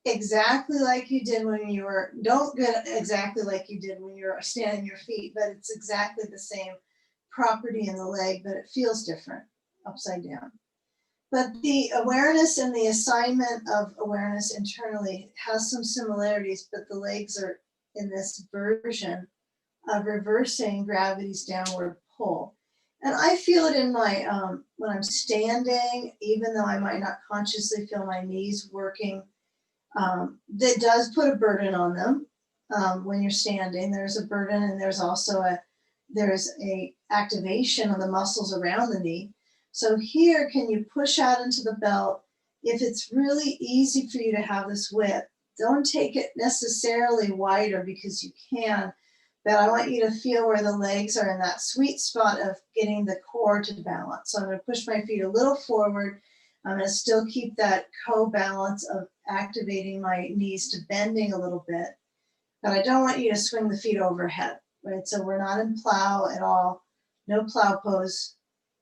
Exactly like you did when you were, don't get exactly like you did when you were standing your feet, but it's exactly the same property in the leg, but it feels different upside down. But the awareness and the assignment of awareness internally has some similarities, but the legs are in this version of reversing gravity's downward pull. And I feel it in my, when I'm standing, even though I might not consciously feel my knees working, that does put a burden on them. When you're standing, there's a burden, and there's also there's a activation of the muscles around the knee. So here, can you push out into the belt? If it's really easy for you to have this width, don't take it necessarily wider because you can, but I want you to feel where the legs are in that sweet spot of getting the core to balance. So I'm going to push my feet a little forward. I'm going to still keep that co-balance of activating my knees to bending a little bit, but I don't want you to swing the feet overhead, right? So we're not in plow at all, no plow pose.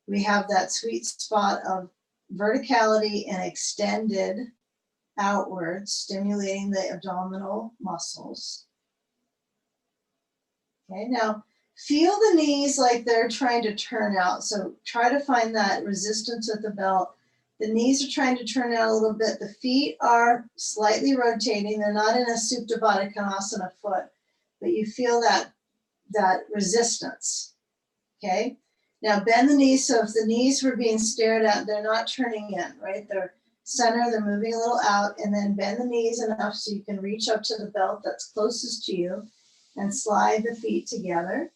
We have that sweet spot of verticality and extended outwards, stimulating the abdominal muscles. Okay, now feel the knees like they're trying to turn out. So try to find that resistance at the belt. The knees are trying to turn out a little bit. The feet are slightly rotating. They're not in a Supta Baddha Konasana foot, but you feel that resistance. Okay, now bend the knees. So if the knees were being stared at, they're not turning in, right? They're center, they're moving a little out, and then bend the knees enough so you can reach up to the belt that's closest to you and slide the feet together.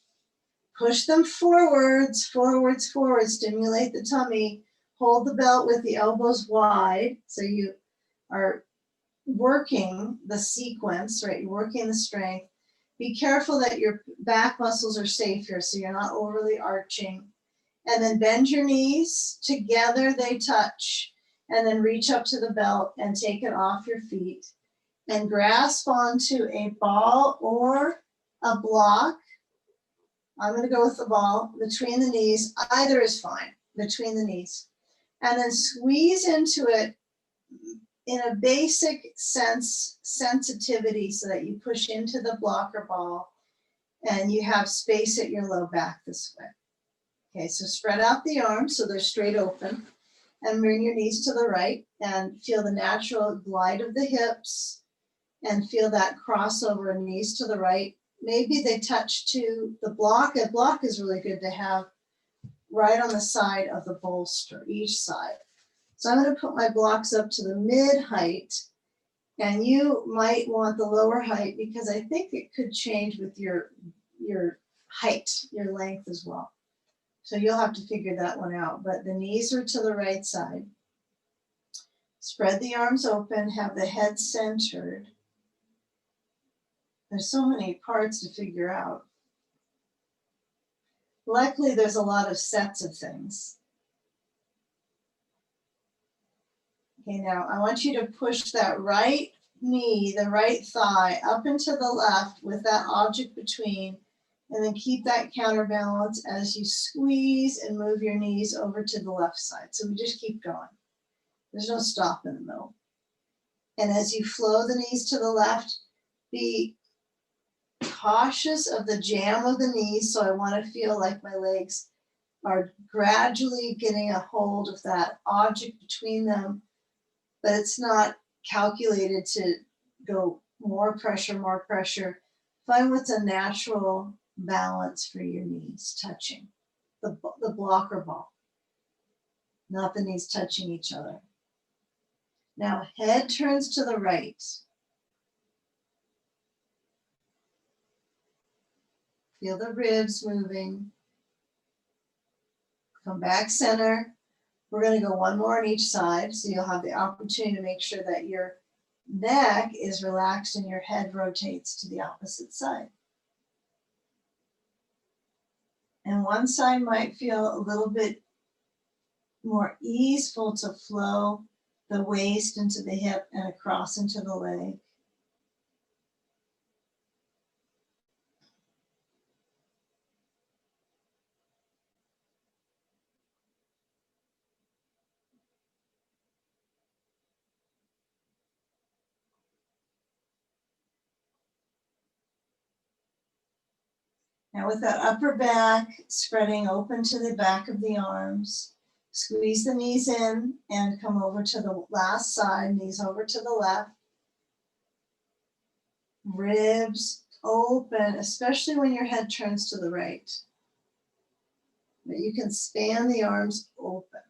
Push them forwards, forwards, forwards, stimulate the tummy. Hold the belt with the elbows wide, so you are working the sequence, right? You're working the strength. Be careful that your back muscles are safe here, so you're not overly arching. And then bend your knees together, they touch, and then reach up to the belt and take it off your feet and grasp onto a ball or a block. I'm going to go with the ball between the knees. Either is fine, between the knees. And then squeeze into it in a basic sensitivity so that you push into the block or ball and you have space at your low back this way. Okay, so spread out the arms so they're straight open and bring your knees to the right and feel the natural glide of the hips and feel that crossover knees to the right. Maybe they touch to the block. A block is really good to have right on the side of the bolster, each side. So I'm going to put my blocks up to the mid height, and you might want the lower height because I think it could change with your height, your length as well. So you'll have to figure that one out, but the knees are to the right side. Spread the arms open, have the head centered. There's so many parts to figure out. Luckily, there's a lot of sets of things. Okay, now I want you to push that right knee, the right thigh up into the left with that object between, and then keep that counterbalance as you squeeze and move your knees over to the left side. So we just keep going. There's no stop in the middle. And as you flow the knees to the left, be cautious of the jam of the knees. So I want to feel like my legs are gradually getting a hold of that object between them, but it's not calculated to go more pressure, more pressure. Find what's a natural balance for your knees touching the blocker ball, not the knees touching each other. Now head turns to the right. Feel the ribs moving. Come back center. We're going to go one more on each side, so you'll have the opportunity to make sure that your neck is relaxed and your head rotates to the opposite side. And one side might feel a little bit more easeful to flow the waist into the hip and across into the leg. Now with that upper back spreading open to the back of the arms, squeeze the knees in and come over to the last side, knees over to the left. Ribs open, especially when your head turns to the right. But you can span the arms open.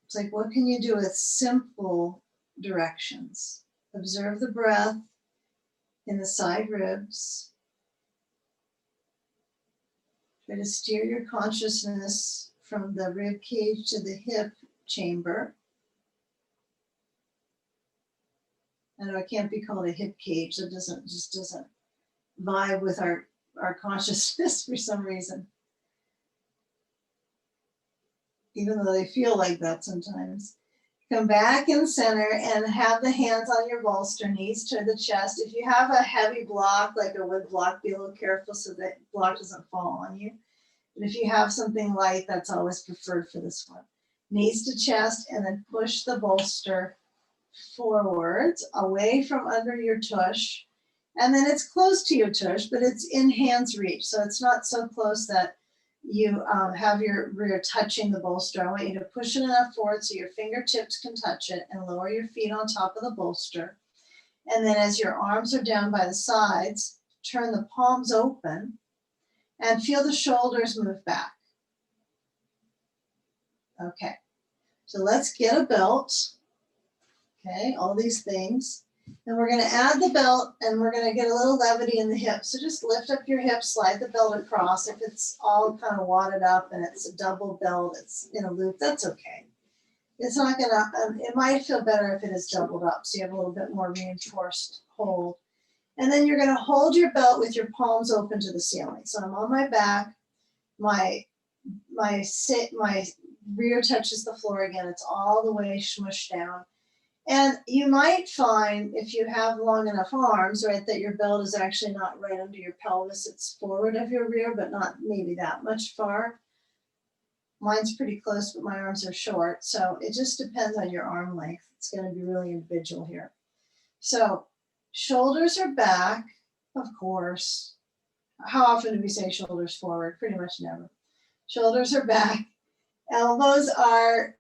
It's like, what can you do with simple directions? Observe the breath in the side ribs. Try to steer your consciousness from the rib cage to the hip chamber. I know it can't be called a hip cage. It just doesn't vibe with our consciousness for some reason. Even though they feel like that sometimes. Come back in center and have the hands on your bolster, knees to the chest. If you have a heavy block, like a wood block, be a little careful so that block doesn't fall on you. But if you have something light, that's always preferred for this one. Knees to chest, and then push the bolster forwards, away from under your tush. And then it's close to your tush, but it's in hand's reach. So it's not so close that you have your rear touching the bolster. I want you to push it enough forward so your fingertips can touch it, and lower your feet on top of the bolster. And then as your arms are down by the sides, turn the palms open and feel the shoulders move back. Okay, so let's get a belt. Okay, all these things. And we're going to add the belt, and we're going to get a little levity in the hips. So just lift up your hips, slide the belt across. If it's all kind of wadded up and it's a double belt, it's in a loop, that's okay. It's not going to, it might feel better if it is doubled up, so you have a little bit more reinforced hold. And then you're going to hold your belt with your palms open to the ceiling. So I'm on my back, my rear touches the floor again. It's all the way smushed down. And you might find, if you have long enough arms, right, that your belt is actually not right under your pelvis. It's forward of your rear, but not maybe that much far. Mine's pretty close, but my arms are short. So it just depends on your arm length. It's going to be really individual here. So shoulders are back, of course. How often do we say shoulders forward? Pretty much never. Shoulders are back. Elbows are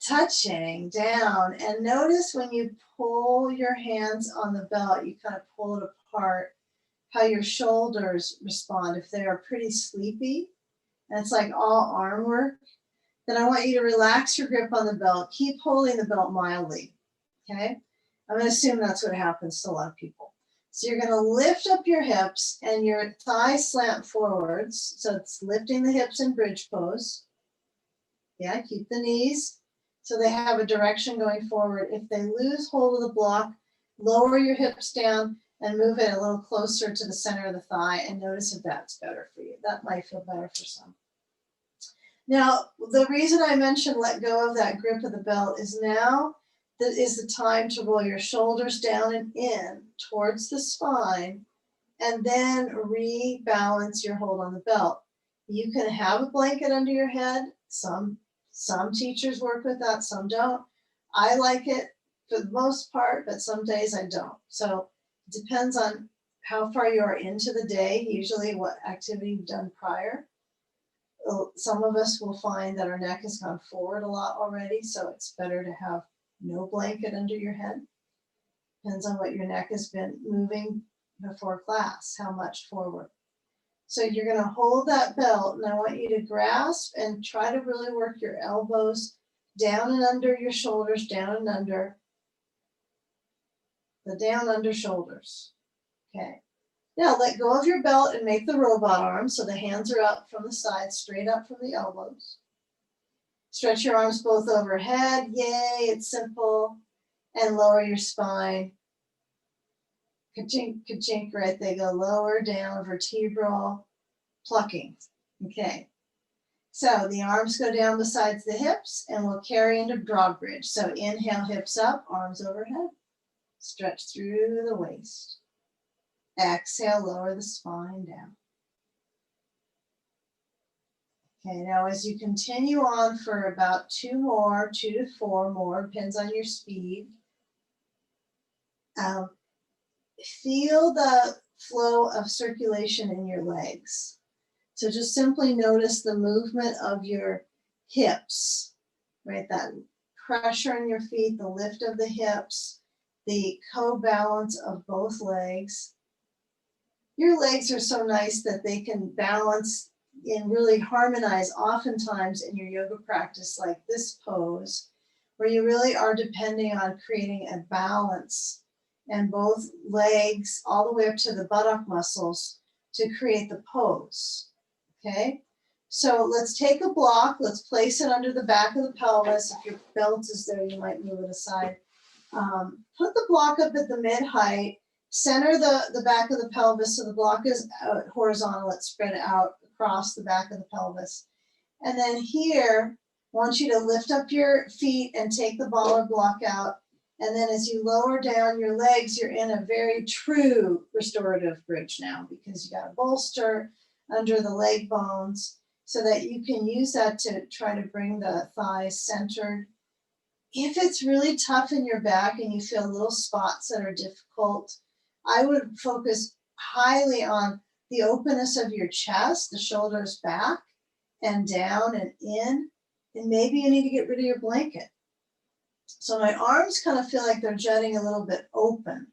touching down, and notice when you pull your hands on the belt, you kind of pull it apart, how your shoulders respond. If they are pretty sleepy and it's like all arm work, then I want you to relax your grip on the belt. Keep holding the belt mildly. Okay, I'm going to assume that's what happens to a lot of people. So you're going to lift up your hips and your thighs slant forwards, so it's lifting the hips in bridge pose. Yeah, keep the knees so they have a direction going forward. If they lose hold of the block, lower your hips down and move it a little closer to the center of the thigh, and notice if that's better for you. That might feel better for some. Now, the reason I mentioned let go of that grip of the belt is now that is the time to roll your shoulders down and in towards the spine, and then rebalance your hold on the belt. You can have a blanket under your head. Some teachers work with that, some don't. I like it for the most part, but some days I don't. So it depends on how far you are into the day, usually what activity you've done prior. some of us will find that our neck has gone forward a lot already, so it's better to have no blanket under your head. Depends on what your neck has been moving before class, how much forward. So you're going to hold that belt, and I want you to grasp and try to really work your elbows down and under your shoulders, down and under the down under shoulders. Okay. Now let go of your belt and make the robot arm so the hands are up from the sides, straight up from the elbows. Stretch your arms both overhead. Yay, it's simple. And lower your spine. Ka-chink, ka-chink, right? They go lower, down, vertebral, plucking. Okay. So the arms go down besides the hips and we'll carry into broad bridge. So inhale, hips up, arms overhead. Stretch through the waist. Exhale, lower the spine down. Okay, now as you continue on for about 2 to 4 more, depends on your speed. Feel the flow of circulation in your legs. So just simply notice the movement of your hips, right? That pressure in your feet, the lift of the hips, the co-balance of both legs. Your legs are so nice that they can balance and really harmonize oftentimes in your yoga practice, like this pose, where you really are depending on creating a balance and both legs all the way up to the buttock muscles to create the pose. Okay, so let's take a block, let's place it under the back of the pelvis. If your belt is there, you might move it aside. Put the block up at the mid-height, center the back of the pelvis so the block is horizontal, let's spread it out across the back of the pelvis. And then here, I want you to lift up your feet and take the baller block out. And then as you lower down your legs, you're in a very true restorative bridge now because you got a bolster under the leg bones so that you can use that to try to bring the thighs centered. If it's really tough in your back and you feel little spots that are difficult, I would focus highly on the openness of your chest, the shoulders back and down and in, and maybe you need to get rid of your blanket. So my arms kind of feel like they're jutting a little bit open,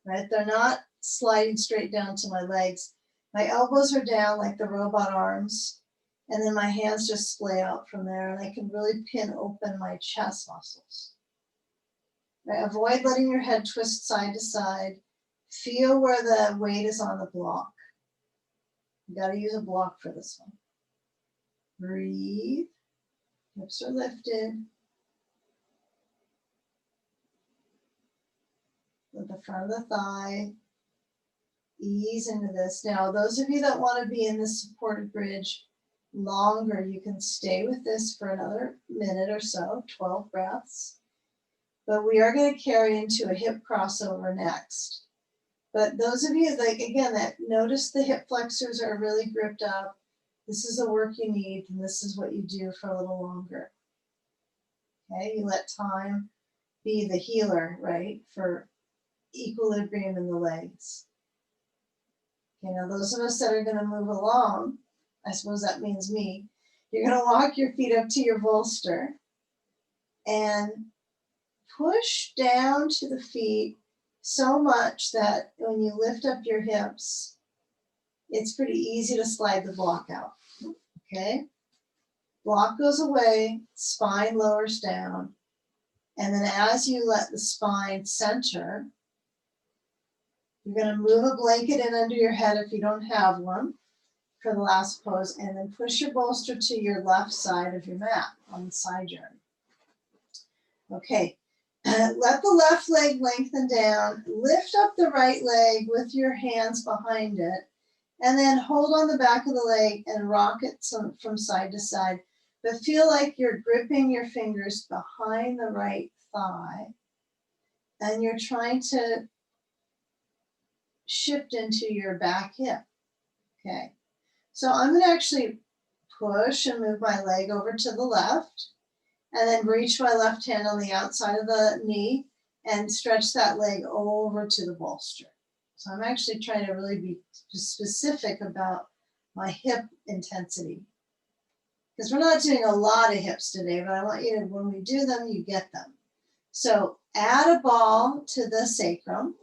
right? They're not sliding straight down to my legs. My elbows are down like the robot arms, and then my hands just splay out from there, and I can really pin open my chest muscles. Right? Avoid letting your head twist side to side. Feel where the weight is on the block. You got to use a block for this one. Breathe. Hips are lifted. With the front of the thigh. Ease into this. Now, those of you that want to be in this supported bridge longer, you can stay with this for another minute or so, 12 breaths. But we are going to carry into a hip crossover next. But those of you, like again, that notice the hip flexors are really gripped up. This is the work you need, and this is what you do for a little longer. Okay, you let time be the healer, right, for equilibrium in the legs. Okay, now those of us that are going to move along, I suppose that means me, you're going to walk your feet up to your bolster and push down to the feet so much that when you lift up your hips, it's pretty easy to slide the block out. Okay? Block goes away, spine lowers down, and then as you let the spine center, you're going to move a blanket in under your head if you don't have one for the last pose, and then push your bolster to your left side of your mat on the side journey. Okay, let the left leg lengthen down, lift up the right leg with your hands behind it, and then hold on the back of the leg and rock it from side to side. But feel like you're gripping your fingers behind the right thigh, and you're trying to shift into your back hip. Okay, so I'm going to actually push and move my leg over to the left, and then reach my left hand on the outside of the knee and stretch that leg over to the bolster. So I'm actually trying to really be specific about my hip intensity. because we're not doing a lot of hips today, but I want you to, when we do them, you get them. So add a ball to the sacrum.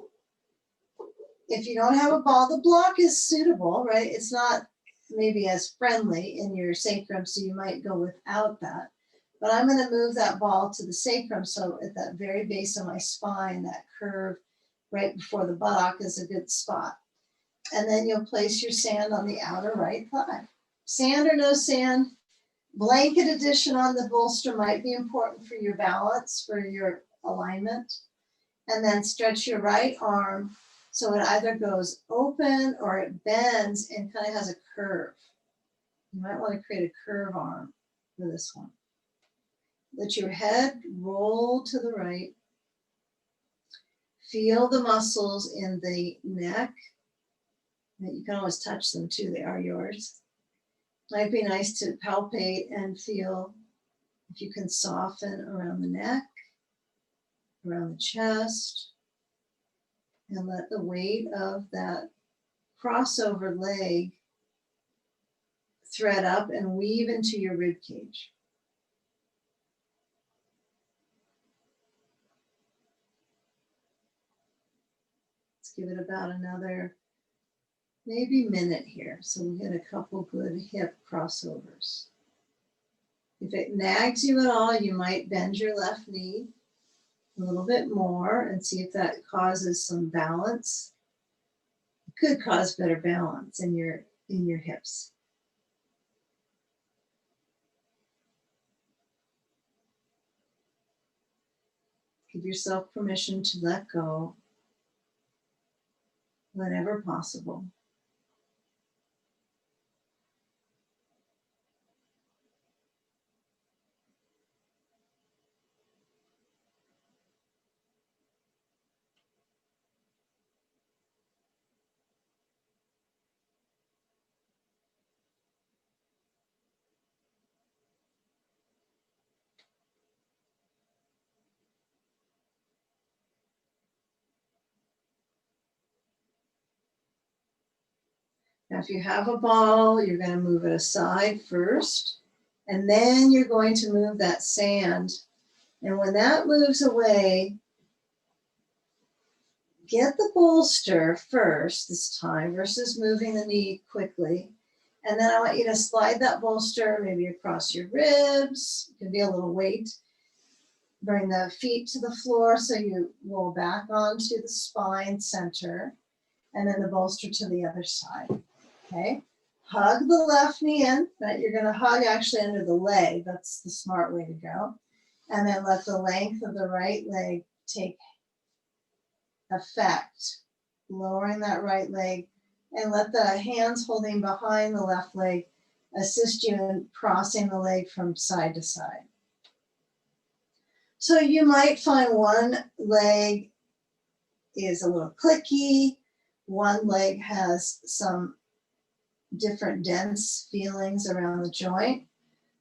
If you don't have a ball, the block is suitable, right? It's not maybe as friendly in your sacrum, so you might go without that. But I'm going to move that ball to the sacrum, so at that very base of my spine, that curve right before the buttock is a good spot. And then you'll place your sand on the outer right thigh. Sand or no sand, blanket addition on the bolster might be important for your balance, for your alignment. And then stretch your right arm so it either goes open or it bends and kind of has a curve. You might want to create a curve arm for this one. Let your head roll to the right. Feel the muscles in the neck. You can always touch them too, they are yours. Might be nice to palpate and feel if you can soften around the neck, around the chest, and let the weight of that crossover leg thread up and weave into your rib cage. Let's give it about another maybe minute here, so we get a couple good hip crossovers. If it nags you at all, you might bend your left knee a little bit more and see if that causes some balance. It could cause better balance in your hips. Give yourself permission to let go whenever possible. Now, if you have a ball, you're going to move it aside first, and then you're going to move that sand. And when that moves away, get the bolster first this time versus moving the knee quickly. And then I want you to slide that bolster maybe across your ribs. It can be a little weight. Bring the feet to the floor so you roll back onto the spine center, and then the bolster to the other side. Okay, hug the left knee in, right? You're gonna hug actually under the leg. That's the smart way to go. And then let the length of the right leg take effect, lowering that right leg, and let the hands holding behind the left leg assist you in crossing the leg from side to side. So you might find one leg is a little clicky, one leg has some different dense feelings around the joint.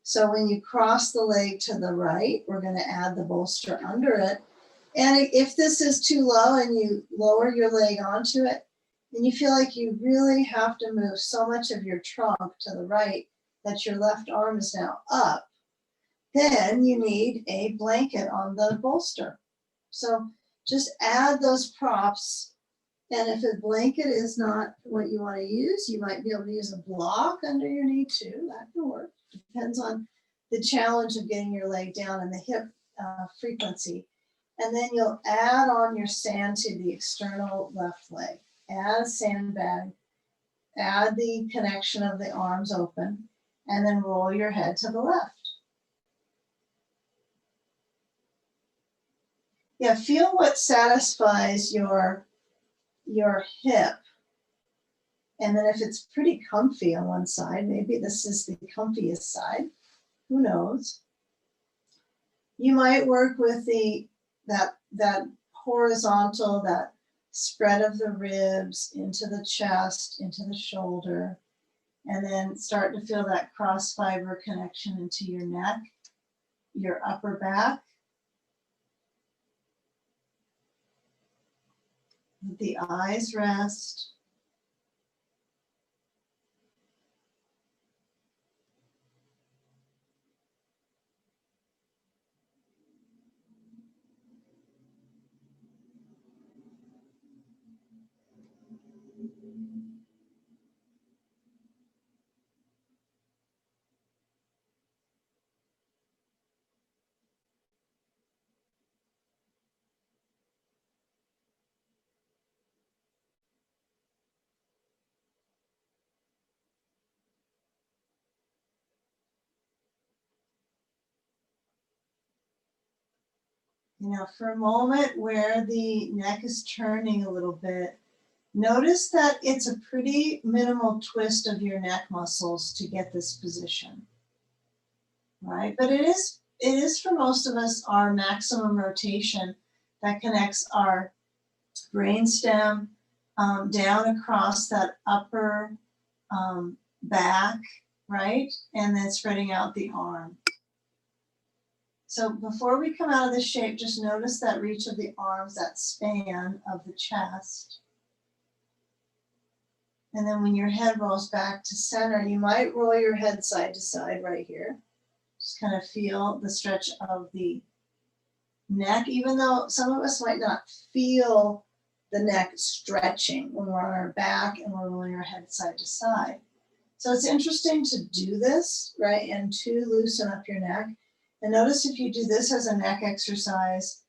So when you cross the leg to the right, we're going to add the bolster under it. And if this is too low and you lower your leg onto it, and you feel like you really have to move so much of your trunk to the right that your left arm is now up, then you need a blanket on the bolster. So just add those props. And if a blanket is not what you want to use, you might be able to use a block under your knee too. That can work. Depends on the challenge of getting your leg down and the hip frequency. And then you'll add on your sand to the external left leg. Add a sandbag. Add the connection of the arms open. And then roll your head to the left. Yeah, feel what satisfies your hip. And then if it's pretty comfy on one side, maybe this is the comfiest side, who knows? You might work with that horizontal, that spread of the ribs into the chest, into the shoulder, and then start to feel that cross fiber connection into your neck, your upper back. Let the eyes rest. You know, for a moment where the neck is turning a little bit, notice that it's a pretty minimal twist of your neck muscles to get this position, right? But it is for most of us our maximum rotation that connects our brainstem down across that upper back, right? And then spreading out the arm. So before we come out of this shape, just notice that reach of the arms, that span of the chest. And then when your head rolls back to center, you might roll your head side to side right here. Just kind of feel the stretch of the neck, even though some of us might not feel the neck stretching when we're on our back and we're rolling our head side to side. So it's interesting to do this, right? And to loosen up your neck. And notice if you do this as a neck exercise,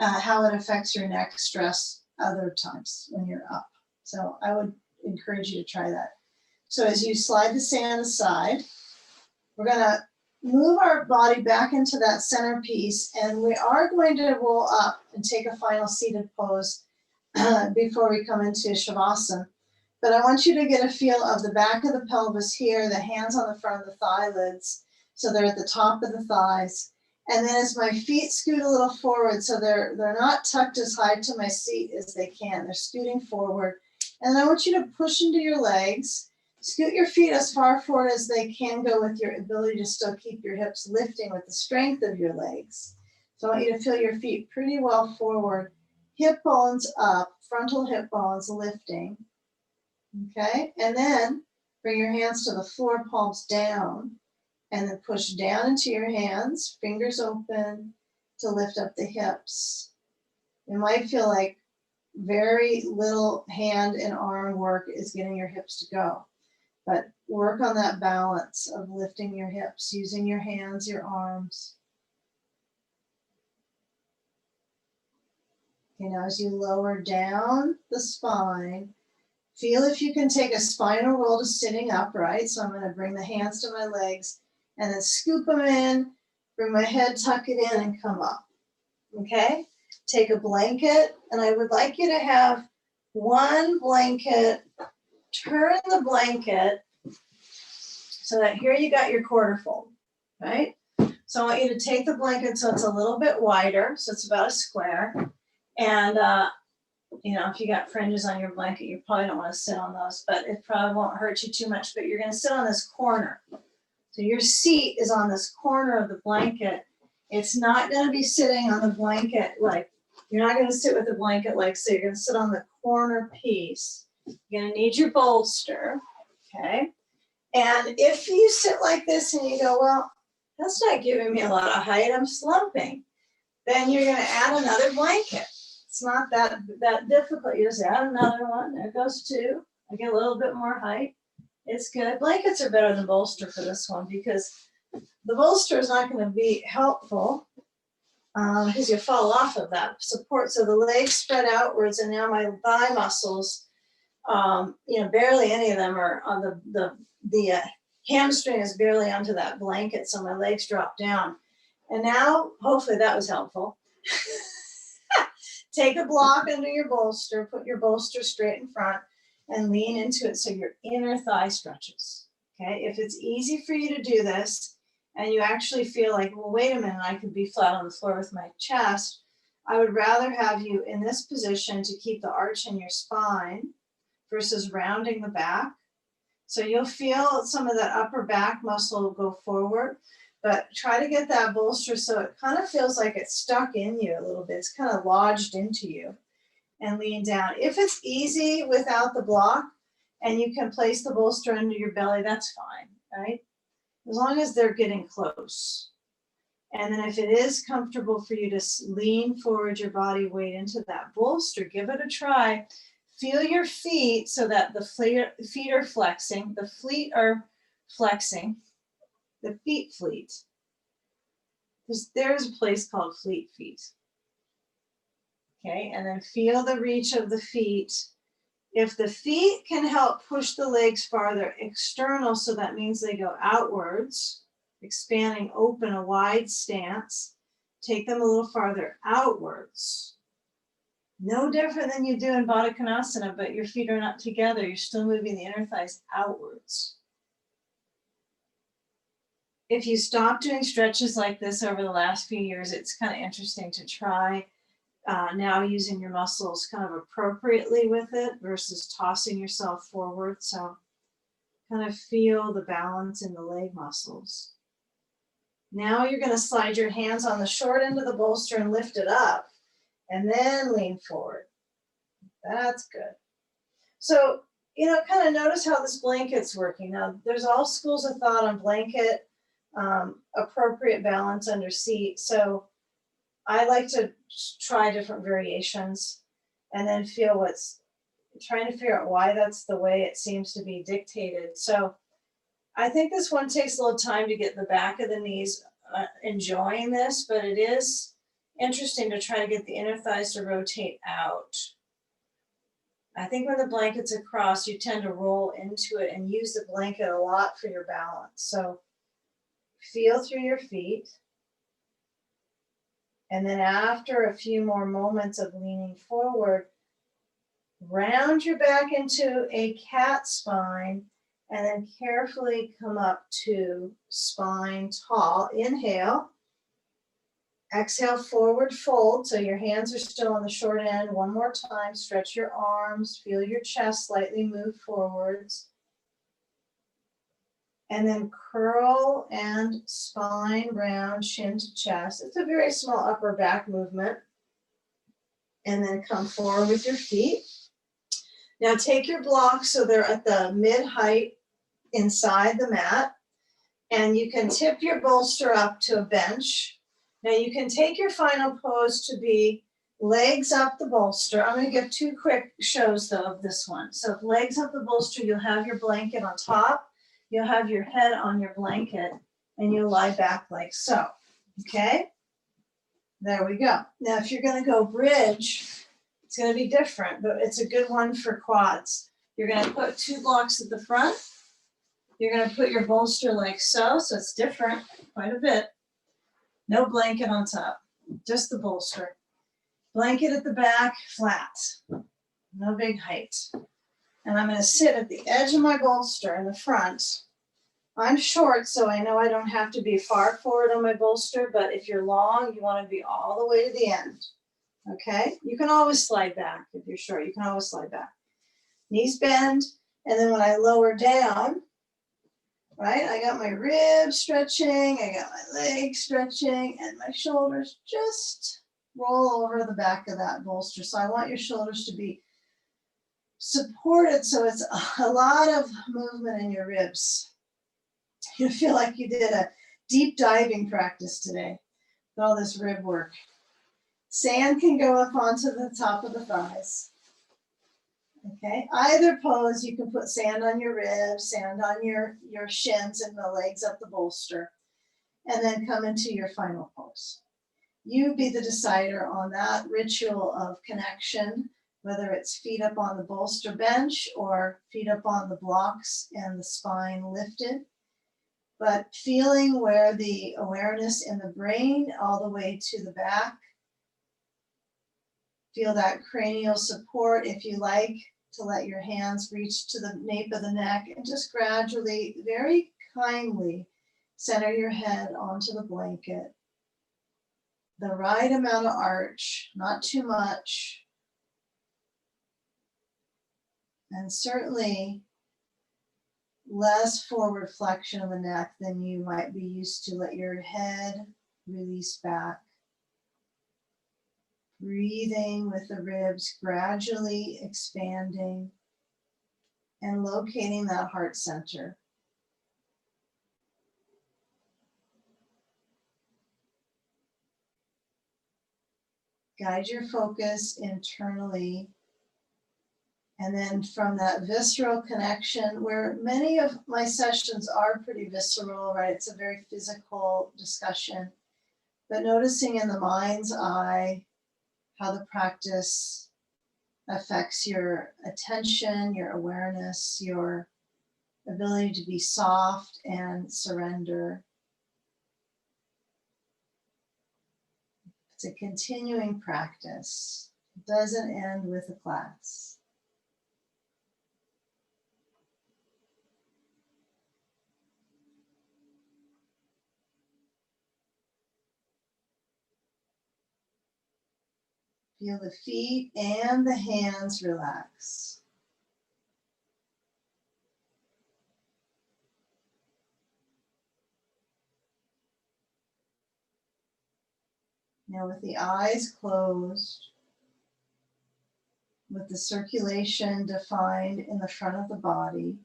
how it affects your neck stress other times when you're up. So I would encourage you to try that. So as you slide the sand aside, we're gonna move our body back into that center piece, and we are going to roll up and take a final seated pose before we come into Shavasana. But I want you to get a feel of the back of the pelvis here, the hands on the front of the thigh lids, so they're at the top of the thighs. And then as my feet scoot a little forward, so they're not tucked as high to my seat as they can, they're scooting forward. And I want you to push into your legs, scoot your feet as far forward as they can go with your ability to still keep your hips lifting with the strength of your legs. So I want you to feel your feet pretty well forward, hip bones up, frontal hip bones lifting. Okay, and then bring your hands to the floor, palms down, and then push down into your hands, fingers open to lift up the hips. It might feel like very little hand and arm work is getting your hips to go, but work on that balance of lifting your hips, using your hands, your arms. You know, as you lower down the spine, feel if you can take a spinal roll to sitting upright. So I'm going to bring the hands to my legs and then scoop them in, bring my head, tuck it in, and come up. Okay? Take a blanket, and I would like you to have one blanket, turn the blanket so that here you got your quarter fold, right? So I want you to take the blanket so it's a little bit wider, so it's about a square. And you know, if you got fringes on your blanket, you probably don't want to sit on those, but it probably won't hurt you too much, but you're going to sit on this corner. So your seat is on this corner of the blanket. It's not going to be sitting on the blanket like, you're not going to sit with the blanket like so. You're going to sit on the corner piece. You're going to need your bolster, okay? And if you sit like this and you go, well, that's not giving me a lot of height, I'm slumping, then you're going to add another blanket. It's not that difficult. You just add another one. There goes two. I get a little bit more height. It's good. Blankets are better than bolster for this one because the bolster is not going to be helpful because you fall off of that support. So the legs spread outwards, and now my thigh muscles, you know, barely any of them are on the hamstring is barely onto that blanket, so my legs drop down. And now, hopefully that was helpful. Take a block under your bolster, put your bolster straight in front, and lean into it so your inner thigh stretches. Okay, if it's easy for you to do this, and you actually feel like, well, wait a minute, I could be flat on the floor with my chest, I would rather have you in this position to keep the arch in your spine versus rounding the back. So you'll feel some of that upper back muscle go forward, but try to get that bolster so it kind of feels like it's stuck in you a little bit. It's kind of lodged into you, and lean down. If it's easy without the block and you can place the bolster under your belly, that's fine, right? As long as they're getting close. And then if it is comfortable for you to lean forward your body weight into that bolster, give it a try. Feel your feet so that the feet are flexing. The feet are flexing. The feet fleet. There's a place called Fleet Feet. Okay, and then feel the reach of the feet. If the feet can help push the legs farther external, so that means they go outwards, expanding open, a wide stance. Take them a little farther outwards. No different than you do in Baddha Konasana, but your feet are not together. You're still moving the inner thighs outwards. If you stop doing stretches like this over the last few years, it's kind of interesting to try now using your muscles kind of appropriately with it versus tossing yourself forward. So kind of feel the balance in the leg muscles. Now you're going to slide your hands on the short end of the bolster and lift it up, and then lean forward. That's good. So, kind of notice how this blanket's working. Now, there's all schools of thought on blanket, appropriate balance under seat. So I like to try different variations and then feel trying to figure out why that's the way it seems to be dictated. So I think this one takes a little time to get the back of the knees enjoying this, but it is interesting to try to get the inner thighs to rotate out. I think when the blanket's across, you tend to roll into it and use the blanket a lot for your balance. So feel through your feet. And then after a few more moments of leaning forward, round your back into a cat spine and then carefully come up to spine tall. Inhale. Exhale, forward fold. So your hands are still on the short end. One more time. Stretch your arms. Feel your chest slightly move forwards. And then curl and spine round, shin to chest. It's a very small upper back movement. And then come forward with your feet. Now take your blocks so they're at the mid-height inside the mat. And you can tip your bolster up to a bench. Now you can take your final pose to be legs up the bolster. I'm going to give 2 quick shows though of this one. So legs up the bolster, you'll have your blanket on top. You'll have your head on your blanket and you'll lie back like so. Okay? There we go. Now if you're going to go bridge, it's going to be different, but it's a good one for quads. You're going to put 2 blocks at the front. You're going to put your bolster like so it's different quite a bit. No blanket on top, just the bolster. Blanket at the back, flat, no big height. And I'm going to sit at the edge of my bolster in the front. I'm short, so I know I don't have to be far forward on my bolster, but if you're long, you want to be all the way to the end. Okay? You can always slide back if you're short. You can always slide back. Knees bend, and then when I lower down, right, I got my ribs stretching, I got my legs stretching, and my shoulders just roll over the back of that bolster. So I want your shoulders to be supported so it's a lot of movement in your ribs. You feel like you did a deep diving practice today with all this rib work. Sand can go up onto the top of the thighs. Okay, either pose, you can put sand on your ribs, sand on your shins and the legs up the bolster, and then come into your final pose. You be the decider on that ritual of connection, whether it's feet up on the bolster bench or feet up on the blocks and the spine lifted, but feeling where the awareness in the brain all the way to the back. Feel that cranial support if you like to let your hands reach to the nape of the neck and just gradually, very kindly center your head onto the blanket. The right amount of arch, not too much. And certainly less forward flexion of the neck than you might be used to. Let your head release back. Breathing with the ribs gradually expanding and locating that heart center. Guide your focus internally. And then from that visceral connection, where many of my sessions are pretty visceral, right? It's a very physical discussion. But noticing in the mind's eye how the practice affects your attention, your awareness, your ability to be soft and surrender. It's a continuing practice. It doesn't end with a class. Feel the feet and the hands relax. Now with the eyes closed, with the circulation defined in the front of the body,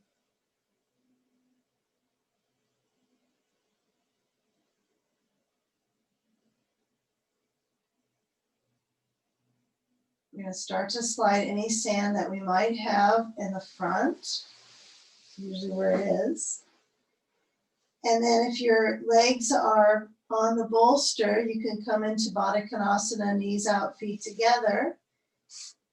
we're going to start to slide any sand that we might have in the front, usually where it is. And then if your legs are on the bolster, you can come into Baddha Konasana, knees out, feet together.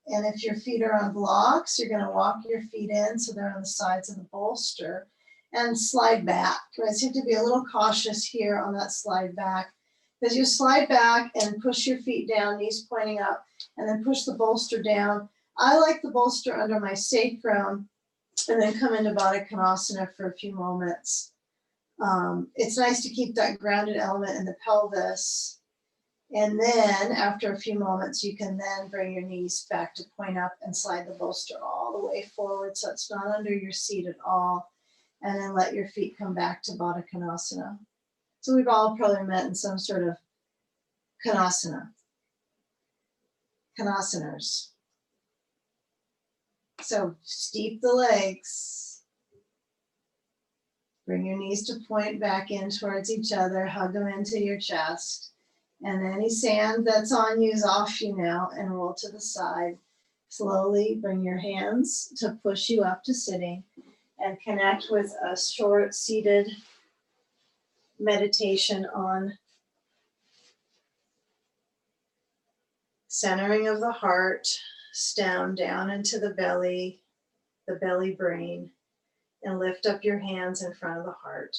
And if your feet are on blocks, you're going to walk your feet in so they're on the sides of the bolster and slide back. Right? So you have to be a little cautious here on that slide back, because you slide back and push your feet down, knees pointing up, and then push the bolster down. I like the bolster under my sacrum and then come into Baddha Konasana for a few moments. It's nice to keep that grounded element in the pelvis. And then after a few moments, you can then bring your knees back to point up and slide the bolster all the way forward so it's not under your seat at all. And then let your feet come back to Baddha Konasana. So we've all probably met in some sort of Konasana. Konasaners. So steep the legs. Bring your knees to point back in towards each other. Hug them into your chest. And any sand that's on you is off you now, and roll to the side. Slowly bring your hands to push you up to sitting and connect with a short seated meditation on centering of the heart, down into the belly brain, and lift up your hands in front of the heart.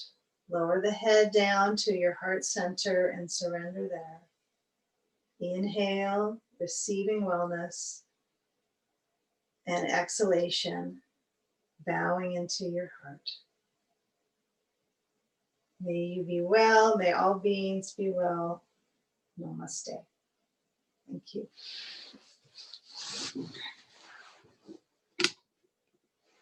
Lower the head down to your heart center and surrender there. Inhale, receiving wellness, and exhalation, bowing into your heart. May you be well, may all beings be well. Namaste. Thank you.